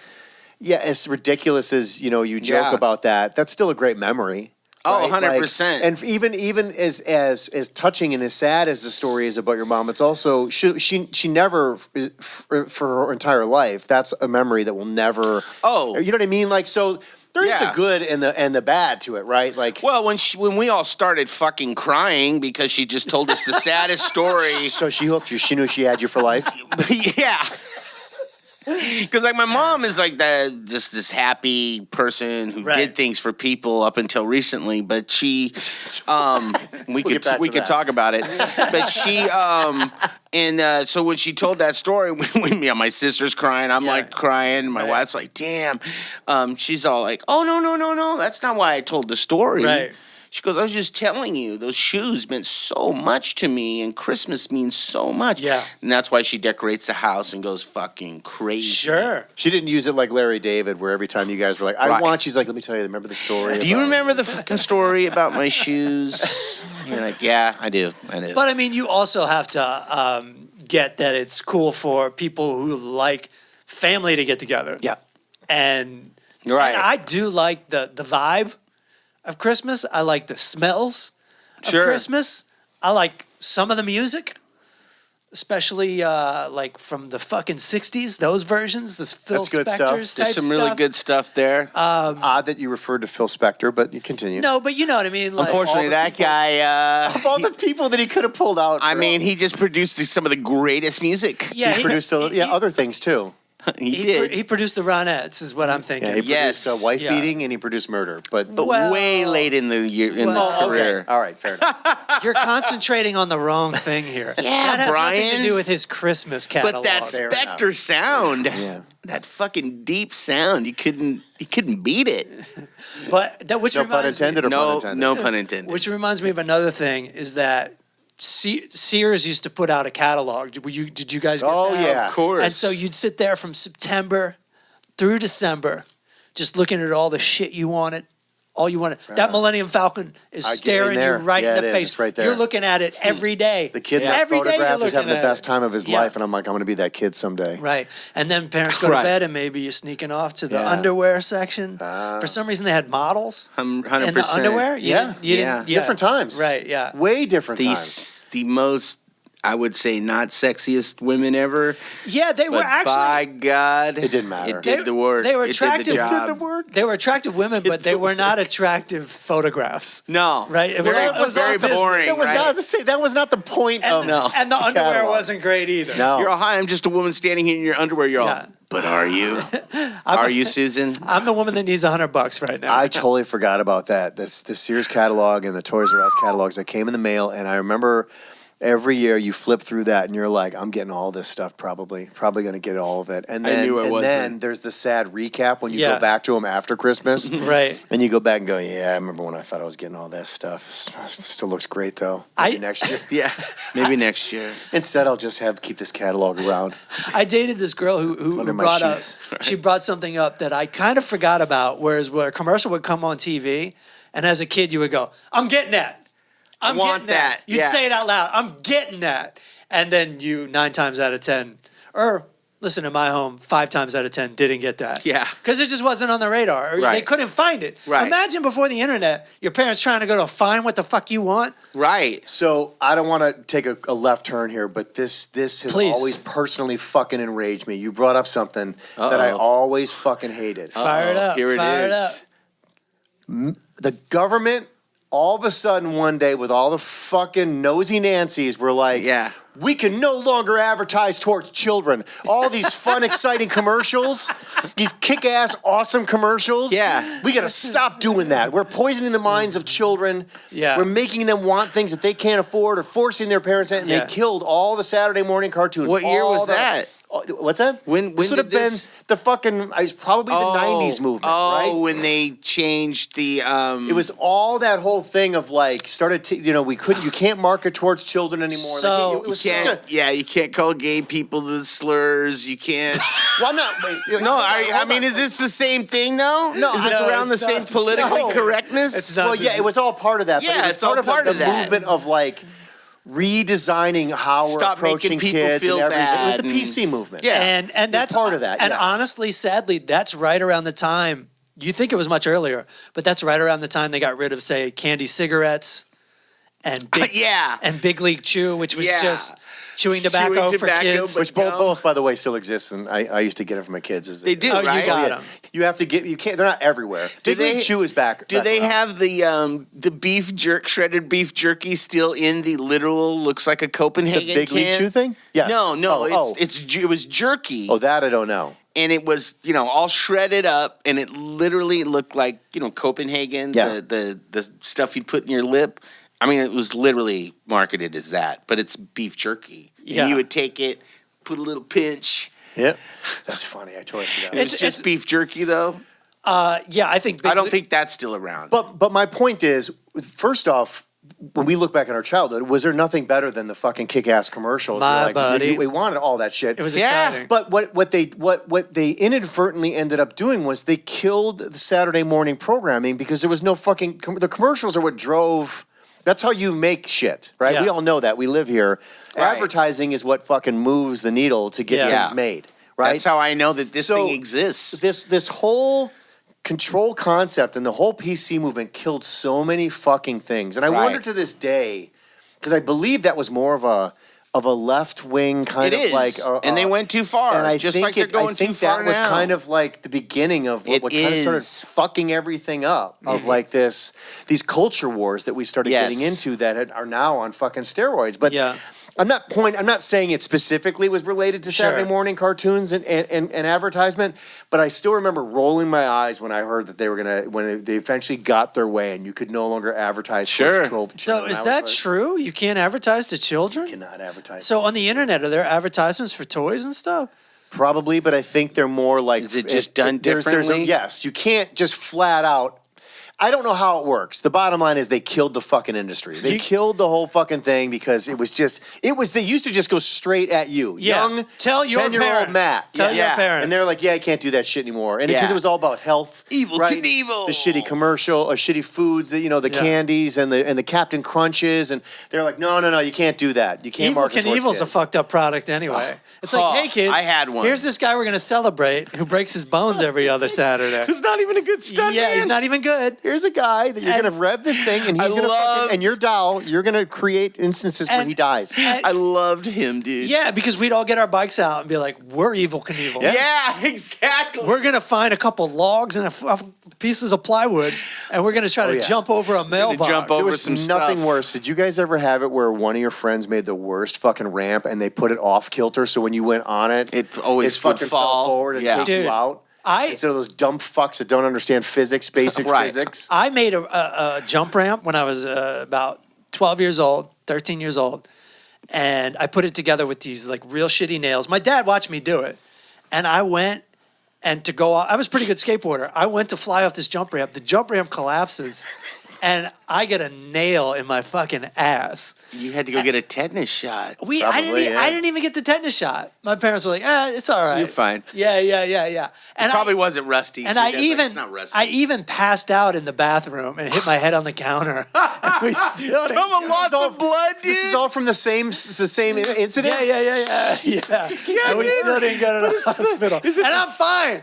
yeah, as ridiculous as you joke about that, that's still a great memory. Oh, right? 100%. And even as touching and as sad as the story is about your mom, it's also she never for her entire life. That's a memory that will never. Oh, you know what I mean? Like so. There's Yeah. the good and the bad to it, right? Like, well, when we all started fucking crying because she just told us the saddest story. so she hooked you. She knew she had you for life. Yeah. Because like my mom is like just this happy person who did things for people up until recently, but she, we could talk about it, but she, so when she told that story, my sister's crying, I'm like crying, my wife's like, damn, she's all like, oh no, that's not why I told the story. Right. She goes, I was just telling you, those shoes meant so much to me, and Christmas means so much. Yeah. And that's why she decorates the house and goes fucking crazy. Sure. She didn't use it like Larry David, where every time you guys were like, I want, she's like, let me tell you, remember the story? Do you remember the fucking story about my shoes? You're like, yeah, I do. But I mean, you also have to get that it's cool for people who like family to get together. Yeah. And, Right. and I do like the vibe of Christmas. I like the smells of Christmas. I like some of the music, especially like from the fucking 60s, those versions, this Phil That's good stuff. Spector's type There's some really stuff. good stuff there. Odd that you referred to Phil Spector, but you continue. No, but you know what I mean. Like, Unfortunately, that guy, Of all the people that he could have pulled out, I mean, he just produced some of the greatest music. yeah, he produced other things too. He did. He produced the Ronettes, is what I'm thinking. Yeah, he produced Yes. wife Yeah. beating and he produced murder. But Well- way late in the year, in Well, the career. all right, fair enough. You're concentrating on the wrong thing here. Yeah, that has nothing Brian. to do with his Christmas catalog. But that Fair Spectre sound, Yeah. that fucking deep sound, you couldn't beat it. But that which No pun reminds intended or pun No, intended? no pun intended. Which reminds me of another thing is that Sears used to put out a catalog. Did you guys get Oh, that? yeah. Of course. And so you'd sit there from September through December, just looking at all the shit you wanted. All you wanted. That Millennium Falcon is I get in staring you there. right Yeah, in the it is. face. It's right there. You're looking at it every day. The kid in that every day you're photograph is looking having the at best it. time of his Yeah. life, and I'm like, I'm going to be that kid someday. Right. And then parents go to Right. bed and maybe you're sneaking off to the Yeah. underwear section. For some reason they had models 100%. in the underwear. Yeah. Different times. Right, yeah. Way different times. The most, I would say, not sexiest women ever. Yeah, they were But actually by God, It didn't matter. It did the work. They were It attractive. Did the job. They were attractive women, but they were not attractive photographs. No, Right? It was very, all- it was all very business. boring. That was, right? not, that was not the point of No. And the underwear catalog. wasn't great either. No. You're all, hi, I'm just a woman standing here in your underwear. You're all, Yeah. but are you? Are you, Susan? I'm the woman that needs $100 right now. I totally forgot about that. That's the Sears catalog and the Toys R Us catalogs that came in the mail, and I remember every year you flip through that and you're like, I'm getting all this stuff probably going to get all of it. And I then, knew I and wasn't. then there's the sad recap when you Yeah. go back to them after Christmas. Right. And you go back and go, yeah, I remember when I thought I was getting all that stuff. It still looks great though. Maybe next year. Yeah, maybe next year. Instead, I'll just keep this catalog around. I dated this girl who Under my brought up, sheets. she brought something up that I kind of forgot about, whereas where a commercial would come on TV, and as a kid you would go, I'm getting that. I'm want getting that. that. You'd Yeah. say it out loud. I'm getting that. And then you 9 times out of 10, or listen, in my home, 5 times out of 10 didn't get that. Yeah. Because it just wasn't on the radar. Or they Right. couldn't find it. Right. Imagine before the internet, your parents trying to go to find what the fuck you want. Right. So I don't want to take a left turn here, but this has Please. always personally fucking enraged me. You brought up something that I always fucking hated. Fire it up. Here Fire it it up. is. The government, all of a sudden one day with all the fucking nosy Nancys were like, Yeah. we can no longer advertise towards children. All these fun, exciting commercials, these kick-ass, awesome commercials. Yeah. We got to stop doing that. We're poisoning the minds of children. Yeah. We're making them want things that they can't afford or forcing their parents in. And Yeah. they killed all the Saturday morning cartoons. What year was that? What's that? When this would have did been this- the fucking, probably the 90s movement, right? Oh, when they changed the It was all that whole thing of like you can't market towards children anymore. So- Like, it was you such can't, you can't call gay people the slurs. You can't. well, I'm not. Wait, No, I mean, is this the same thing though? No, is this no, around the it's same not. politically No. correctness? It's not. well, yeah, it was all part of that. Yeah, but it was it's all part the of that. movement of like redesigning how Stop we're approaching making people kids feel and everything. bad It was the PC movement. Yeah. And that's part of that, And yes. honestly, sadly, that's right around the time. You think it was much earlier, but that's right around the time they got rid of, say, candy cigarettes and big, Yeah. and Big League Chew, which was Yeah. just chewing tobacco, Chewing for tobacco, kids. but Which both, by the way, still exist, and I used to get it for my kids. They do, Oh, you right? got Yeah. 'em. You have to get. You can't. They're not everywhere. Do Big League they- Chew is back. Do back they around. have the beef shredded beef jerky still in the literal looks like a the Copenhagen Big League can? Chew thing? Yes. No, Oh, it was jerky. oh, that I don't know. And it was, all shredded up, and it literally looked like, Copenhagen, Yeah. the stuff you'd put in your lip. I mean, it was literally marketed as that, but it's beef jerky. Yeah. And you would take it, put a little pinch. Yep. That's funny. I totally forgot. It's just beef jerky, though. Yeah, I think. I don't think that's still around. But my point is, first off, when we look back at our childhood, was there nothing better than the fucking kick-ass commercials? My Like, buddy. we wanted all that shit. It was Yeah. exciting. But what they inadvertently ended up doing was they killed the Saturday morning programming because there was no fucking the commercials are what drove. That's how you make shit, right? Yeah. We all know that. We live here. Right. Advertising is what fucking moves the needle to get Yeah. things made, right? That's how I know that this So, thing exists. This whole control concept and the whole PC movement killed so many fucking things. And I Right. wonder to this day, because I believe that was more of a left wing kind It of is, like, and they went too far. and I just think like they're going I think too far that was now. kind of like the beginning of It what kind of started is. fucking everything up. Of like these culture wars that we started Yes. getting into that are now on fucking steroids. But Yeah. I'm not saying it specifically was related to Saturday Sure. morning cartoons and advertisement, but I still remember rolling my eyes when I heard that they were when they eventually got their way and you could no longer advertise Sure. towards children. So is that true? You can't advertise to children? Cannot advertise. So on the internet, are there advertisements for toys and stuff? Probably, but I think they're more like. Is it just done differently? Yes, you can't just flat out. I don't know how it works. The bottom line is they killed the fucking industry. They killed the whole fucking thing because they used to just go straight at you. Yeah. Young, Tell your 10-year-old parents. Matt. Tell your parents. And they're like, yeah, I can't do that shit anymore. And because Yeah. it was all about health. Evil right? Knievel. The shitty commercial, or shitty foods, the Yeah. candies and the Captain Crunches. And they're like, no, you can't do that. You can't Evil market towards Knievel's a kids. fucked up product anyway. It's like, Oh, hey kids, I had one. Here's this guy we're gonna celebrate who breaks his bones every other Saturday. It's not even a good stunt, Yeah, man. he's not even good. Here's a guy that you're And- gonna rev this thing, and he's I gonna loved- and your doll, you're gonna create instances where And- he dies. I loved him, dude. Yeah, because we'd all get our bikes out and be like, we're Evil Knievel. Yeah, exactly. We're gonna find a couple logs and pieces of plywood, and we're gonna try to yeah. jump over a mailbox. jump There over was some nothing stuff. worse. Did you guys ever have it where one of your friends made the worst fucking ramp and they put it off kilter, so when you went on it, It always it would fucking fall. fell forward and Yeah. take Dude, you out? I Instead of those dumb fucks that don't understand physics, basic Right. physics. I made a jump ramp when I was about 12 years old, 13 years old, and I put it together with these like real shitty nails. My dad watched me do it, and I went and to go off. I was a pretty good skateboarder. I went to fly off this jump ramp. The jump ramp collapses, and I get a nail in my fucking ass. You had to go get a tetanus shot. I didn't. Probably, yeah. I didn't even get the tetanus shot. My parents were like, "It's all right. You're fine. Yeah. And Probably wasn't rusty. And so I your dad's like, even, it's not rusty. I even passed out in the bathroom and hit my head on the counter. And we still didn't- From a loss of blood, dude. This is all from the same incident. Yeah. And we still didn't go to the hospital. And I'm fine.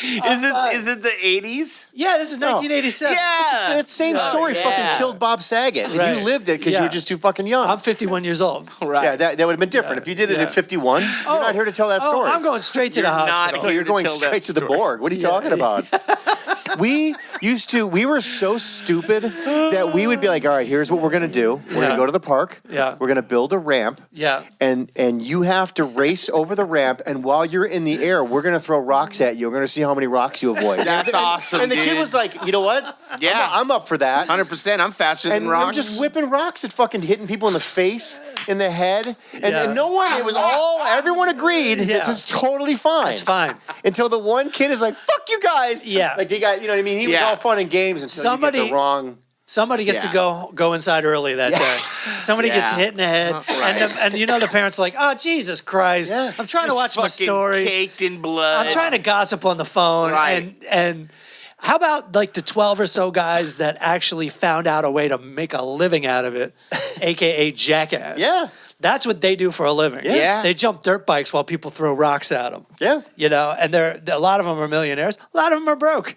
Is it the 80s? Yeah, this is 1987. Yeah. That same story yeah. fucking killed Bob Saget. And Right. you lived it because you Yeah. were just too fucking young. I'm 51 years old. Right. Yeah, that would have been different. If you did it Yeah. at 51, you're not here to tell that story. I'm going straight to the You're not hospital. No, you're to going tell that straight to the story. morgue. What are you talking about? We we were so stupid that we would be like, all right, here's what we're going to do. We're going to go to the park. Yeah. We're going to build a ramp. Yeah. And you have to race over the ramp. And while you're in the air, we're going to throw rocks at you. We're going to see how many rocks you avoid. That's awesome, And the kid dude. was like, you know what? Yeah. I'm up for that. 100%. I'm faster And than we're rocks. just whipping rocks and fucking hitting people in the face, in the head. And, Yeah. and no one, it was all, everyone agreed this is totally fine. It's fine. Until the one kid is like, fuck you guys. Yeah. Like they got, you know what I mean? He was Yeah. all fun and games until you get the wrong. Somebody gets Yeah. to go inside early that day. Somebody gets Yeah. hit in the head, and you know the parents are like, "Oh Jesus Christ! Yeah. I'm trying to watch my fucking story. caked in blood. I'm trying to gossip on the phone." Right. And how about like the 12 or so guys that actually found out a way to make a living out of it, aka Jackass? Yeah. That's what they do for a living. Yeah. They jump dirt bikes while people throw rocks at them. Yeah. You know, and a lot of them are millionaires. A lot of them are broke.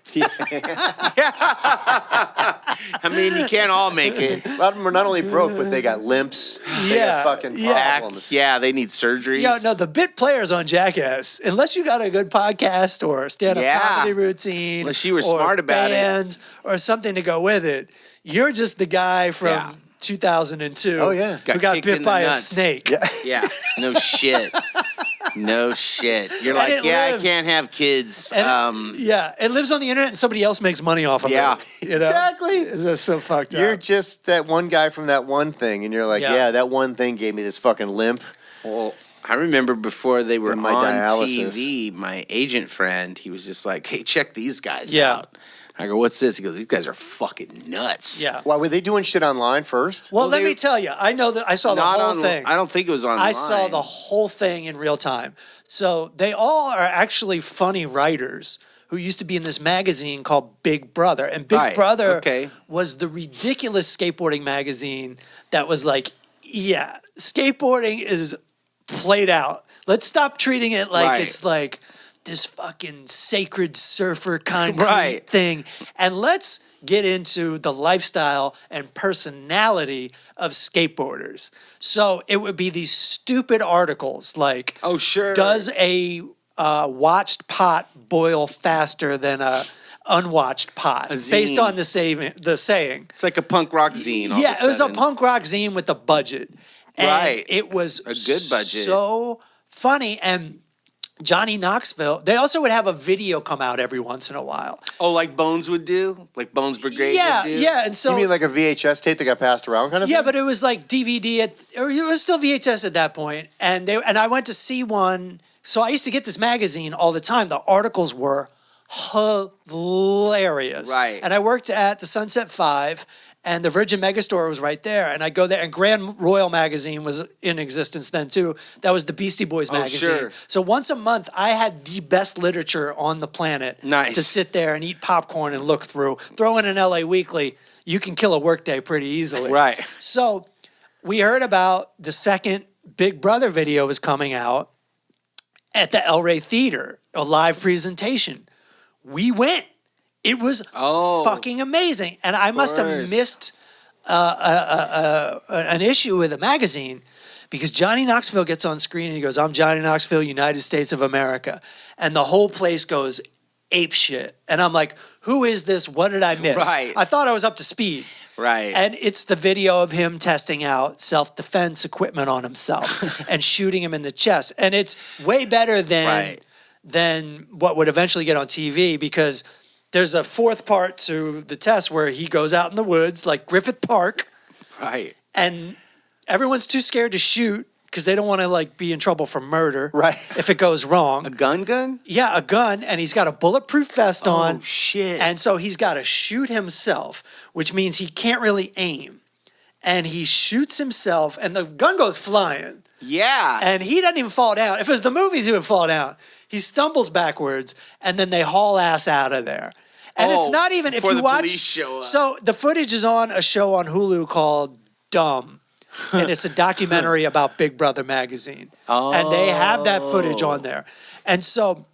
I mean, you can't all make it. A lot of them are not only broke, but they got limps. They Yeah. got fucking Yeah. problems. Yeah, they need surgeries. Yeah, no, the bit players on Jackass, unless you got a good podcast or stand-up Yeah. comedy routine, Unless you were or smart about it. bands, or something to go with it, you're just the guy from Yeah. 2002 Oh, yeah. who got kicked bit in the by a nuts. snake. Yeah. Yeah, no shit. No shit. You're And like, it yeah, lives. I can't have kids. And yeah, it lives on the internet and somebody else makes money off of Yeah. it. You know? Exactly. That's so fucked You're up. just that one guy from that one thing, and you're like, Yeah. yeah, that one thing gave me this fucking limp. Well, I remember before they were And my on dialysis. TV, my agent friend, he was just like, hey, check these guys Yeah. out. I go, what's this? He goes, these guys are fucking nuts. Yeah. Why were they doing shit online first? Well, let they- me tell you, I know that I saw the Not whole on, thing. I don't think it was online. I saw the whole thing in real time. So they all are actually funny writers who used to be in this magazine called Big Brother. And Big Right, Brother okay. was the ridiculous skateboarding magazine that was like, yeah, skateboarding is played out. Let's stop treating it like Right. it's like this fucking sacred surfer concrete Right. thing. And let's get into the lifestyle and personality of skateboarders. So it would be these stupid articles like, Oh, sure. does a watched pot boil faster than a unwatched pot? A zine. Based on the saying. It's like a punk rock zine. all of Yeah, it was a sudden. punk rock zine with a budget. And Right. it was A good budget. so funny. And Johnny Knoxville, they also would have a video come out every once in a while. Oh, like Bones would do? Like Bones Brigade Yeah, would do? yeah. And so You mean like a VHS tape that got passed around kind of yeah, thing? but it was like DVD or it was still VHS at that point. And I went to see one. So I used to get this magazine all the time. The articles were hilarious. Right. And I worked at the Sunset 5 and the Virgin Megastore was right there. And I go there and Grand Royal magazine was in existence then too. That was the Beastie Boys magazine. sure. So once a month I had the best literature on the planet Nice. to sit there and eat popcorn and look through. Throw in an LA Weekly, you can kill a workday pretty easily. Right. So we heard about the second Big Brother video was coming out at the El Rey Theater, a live presentation. We went. It was fucking amazing. And I must have course. missed an issue with the magazine because Johnny Knoxville gets on screen and he goes, I'm Johnny Knoxville, United States of America. And the whole place goes ape shit. And I'm like, who is this? What did I miss? Right. I thought I was up to speed. Right. And it's the video of him testing out self-defense equipment on himself and shooting him in the chest. And it's way better than what would eventually get on TV because there's a fourth part to the test where he goes out in the woods like Griffith Park Right. and everyone's too scared to shoot because they don't want to like be in trouble for murder Right. if it goes wrong. A gun? Yeah, a gun, and he's got a bulletproof vest on. Oh, shit. And so he's got to shoot himself, which means he can't really aim. And he shoots himself, and the gun goes flying. Yeah. And he doesn't even fall down. If it was the movies, he would fall down. He stumbles backwards, and then they haul ass out of there. And it's not even, if before you the watch. police show up. So the footage is on a show on Hulu called Dumb. And it's a documentary about Big Brother magazine. And they have that footage on there. And so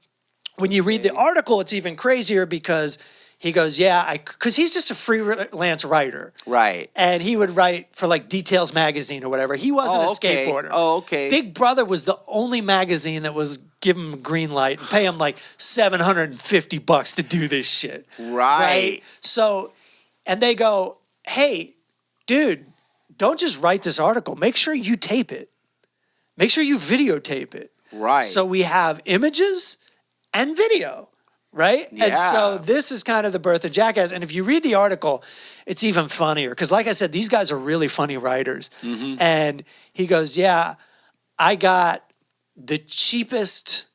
when you read the article, it's even crazier because he goes, because he's just a freelance writer. Right. And he would write for like Details magazine or whatever. He wasn't a skateboarder. Oh, okay. Big Brother was the only magazine that was give them a green light and pay them like $750 to do this shit. Right. So, and they go, hey, dude, don't just write this article. Make sure you tape it. Make sure you videotape it. Right. So we have images and video, right? Yeah. And so this is kind of the birth of Jackass. And if you read the article, it's even funnier. Because like I said, these guys are really funny writers. Mm-hmm. And he goes, yeah, I got the cheapest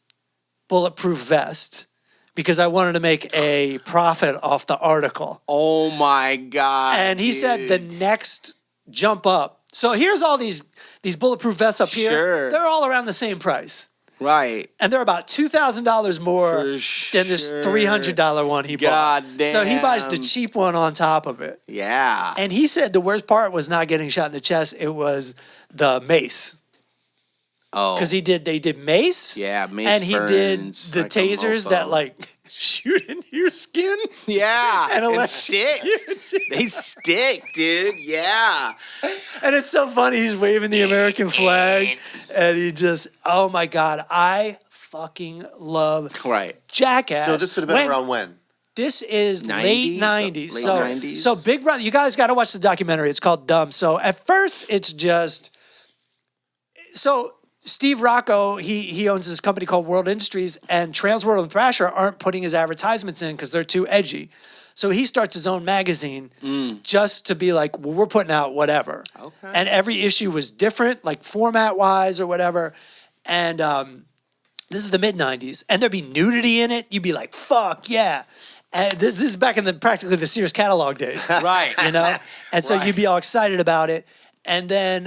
bulletproof vest because I wanted to make a profit off the article. Oh my God. And he said the next jump up. So here's all these bulletproof vests up here. Sure. They're all around the same price. Right. And they're about $2,000 more For than this $300 one he bought. God damn. So he buys the cheap one on top of it. Yeah. And he said the worst part was not getting shot in the chest. It was the mace. Oh. Because they did mace. Yeah, mace And he did burns the like a tasers mofo. that like shoot into your skin. Yeah. And And electric- stick. They stick, dude. Yeah. And it's so funny. He's waving the American flag. And he just, oh my God, I fucking love Right. Jackass. So this would have been around when? This is 90s? late 90s. Late So, 90s? so Big Brother, you guys got to watch the documentary. It's called Dumb. So at first, it's just. So Steve Rocco, he owns this company called World Industries, and Transworld and Thrasher aren't putting his advertisements in because they're too edgy. So he starts his own magazine just to be like, well, we're putting out whatever. Okay. And every issue was different, like format-wise or whatever. And this is the mid-90s. And there'd be nudity in it. You'd be like, fuck, yeah. And this is back in practically the Sears catalog days. Right. You know? And so Right. you'd be all excited about it. And then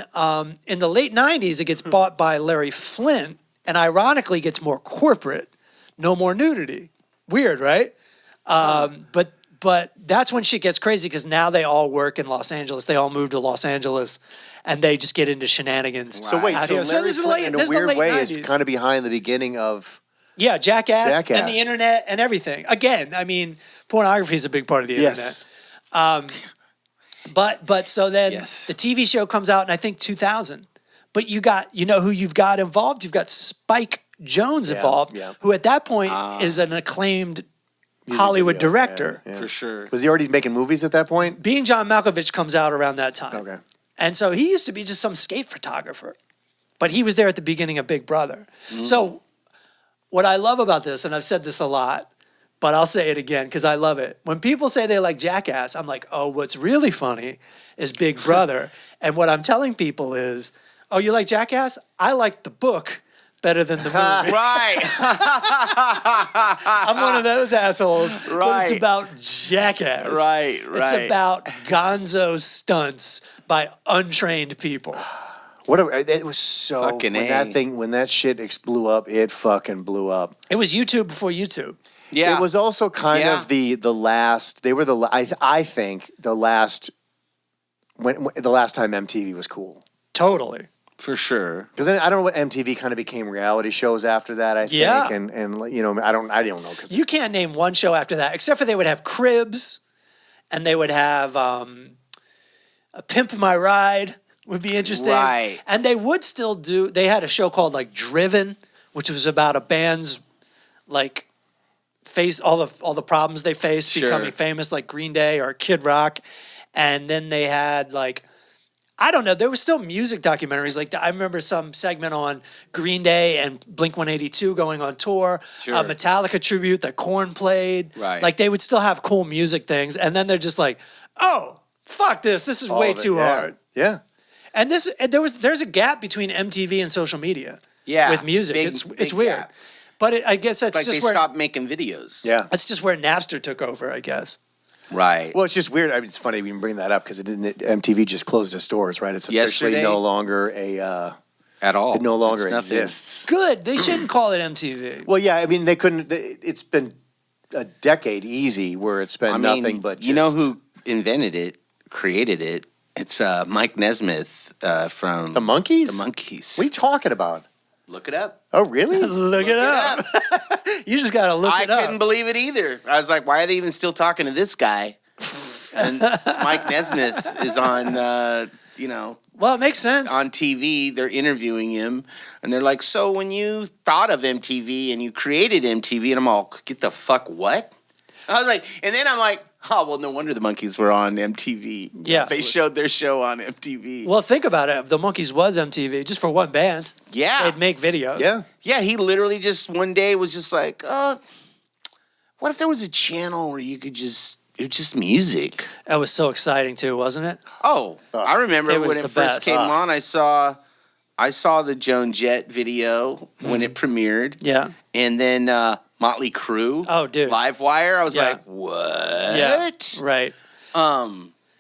in the late 90s, it gets bought by Larry Flint and ironically gets more corporate. No more nudity. Weird, right? But that's when shit gets crazy because now they all work in Los Angeles. They all move to Los Angeles and they just get into shenanigans. So wait, out so here. Larry this is Flint, late, in this a is the weird late way, 90s. is kind of behind the beginning of Yeah, Jackass and Jackass. the internet and everything. Again, I mean, pornography is a big part of the yes. internet. But so then Yes. the TV show comes out in I think 2000. But you know who you've got involved? You've got Spike Jonze involved, yeah. who at that point is an acclaimed Hollywood video, director. yeah. For sure. Was he already making movies at that point? Being John Malkovich comes out around that time. Okay. And so he used to be just some skate photographer. But he was there at the beginning of Big Brother. So what I love about this, and I've said this a lot, but I'll say it again because I love it. When people say they like Jackass, I'm like, oh, what's really funny is Big Brother. And what I'm telling people is, oh, you like Jackass? I like the book better than the movie. Right. I'm one of those assholes. But it's Right. about Jackass. Right. It's about gonzo stunts by untrained people. It was so Fucking when that shit blew up, it fucking blew up. It was YouTube before YouTube. Yeah. It was also kind Yeah. of the last. They were I think the last when the last time MTV was cool. Totally. For sure. Because I don't know what MTV kind of became reality shows after that. I Yeah. think, and you know I don't know because You can't name one show after that, except for they would have Cribs, and they would have a Pimp My Ride would be interesting. Right. And they would still do. They had a show called like Driven, which was about a band's like face all the problems they faced Sure. becoming famous, like Green Day or Kid Rock. And then they had like, I don't know, there were still music documentaries. Like I remember some segment on Green Day and Blink-182 going on tour, Sure. a Metallica tribute that Korn played. Right. Like they would still have cool music things. And then they're just like, oh, fuck this. This is all way of it, too yeah. hard. Yeah. And there's a gap between MTV and social media. Yeah. With music. Big- it's big weird. gap. But I guess that's Like just they where stopped making videos. Yeah. that's just where Napster took over, I guess. Right. Well, it's just weird. I mean, it's funny we can bring that up because MTV just closed its doors, right? It's officially Yesterday? no longer a. At all. It no longer It's nothing. exists. Good. They shouldn't call it MTV. Well, yeah. I mean, they couldn't. It's been a decade easy where it's been I mean, nothing but. you know just who invented it, created it? It's Mike Nesmith from The Monkees? The Monkees. What are you talking about? Look it up. Oh, really? Look it up. You just got to look I it up. couldn't believe it either. I was like, why are they even still talking to this guy? And Mike Nesmith is on Well, it makes sense. on TV, they're interviewing him, and they're like, "So when you thought of MTV and you created MTV," and I'm all, "Get the fuck what?" I was like, and then I'm like, "Oh well, no wonder the Monkees were on MTV. Yeah, they showed their show on MTV." Well, think about it. The Monkees was MTV just for one band. Yeah, they'd make videos. Yeah. He literally just one day was just like, what if there was a channel where you could just. It was just music. That was so exciting too, wasn't it? Oh, I remember it when was it the first best. came on. I saw the Joan Jett video when it premiered. Yeah. And then Motley Crue. Oh, dude. Livewire. I was Yeah. like, what? Yeah. Right.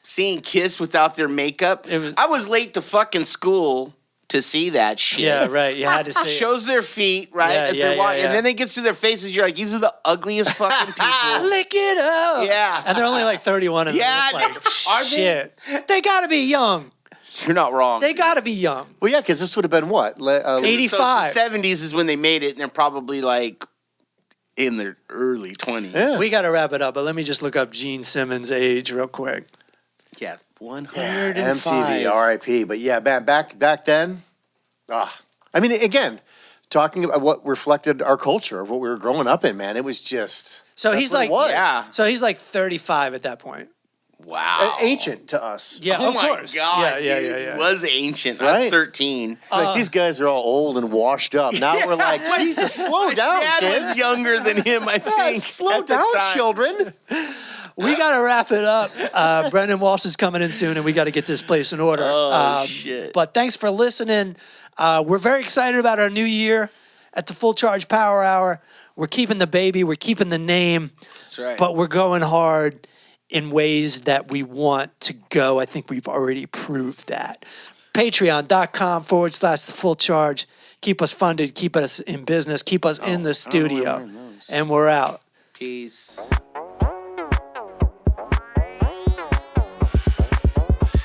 Seeing Kiss without their makeup. I was late to fucking school to see that shit. Yeah, right. You had to see it. Shows their feet, right? Yeah, as they're yeah, walking. yeah. And then it gets to their faces. You're like, these are the ugliest fucking people. Lick it up. Yeah. And they're only like 31 and Yeah, they look like are they? shit. They gotta be young. You're not wrong. They gotta be young. Well, yeah, because this would have been what? 85. So the 70s is when they made it, and they're probably like in their early 20s. Yeah. We gotta wrap it up, but let me just look up Gene Simmons' age real quick. Yeah, 105. MTV, R.I.P. But yeah, man, back then, I mean, again, talking about what reflected our culture of what we were growing up in, man, it was just. So that's he's what like, it was. Yeah. So he's like 35 at that point. Wow. Ancient to us. Yeah, Oh of my course. God, Yeah. He was ancient. I was Right. 13. Like these guys are all old and washed up. Now we're like, Jesus, slow down, Dad kids. was younger than him, I Yeah, think. slow at the down, time. children. We got to wrap it up. Brendan Walsh is coming in soon, and we got to get this place in order. Oh, shit. But thanks for listening. We're very excited about our new year at the Full Charge Power Hour. We're keeping the baby. We're keeping the name. That's right. But we're going hard in ways that we want to go. I think we've already proved that. Patreon.com/The Full Charge. Keep us funded. Keep us in business. Keep us in the studio. And we're out. Peace.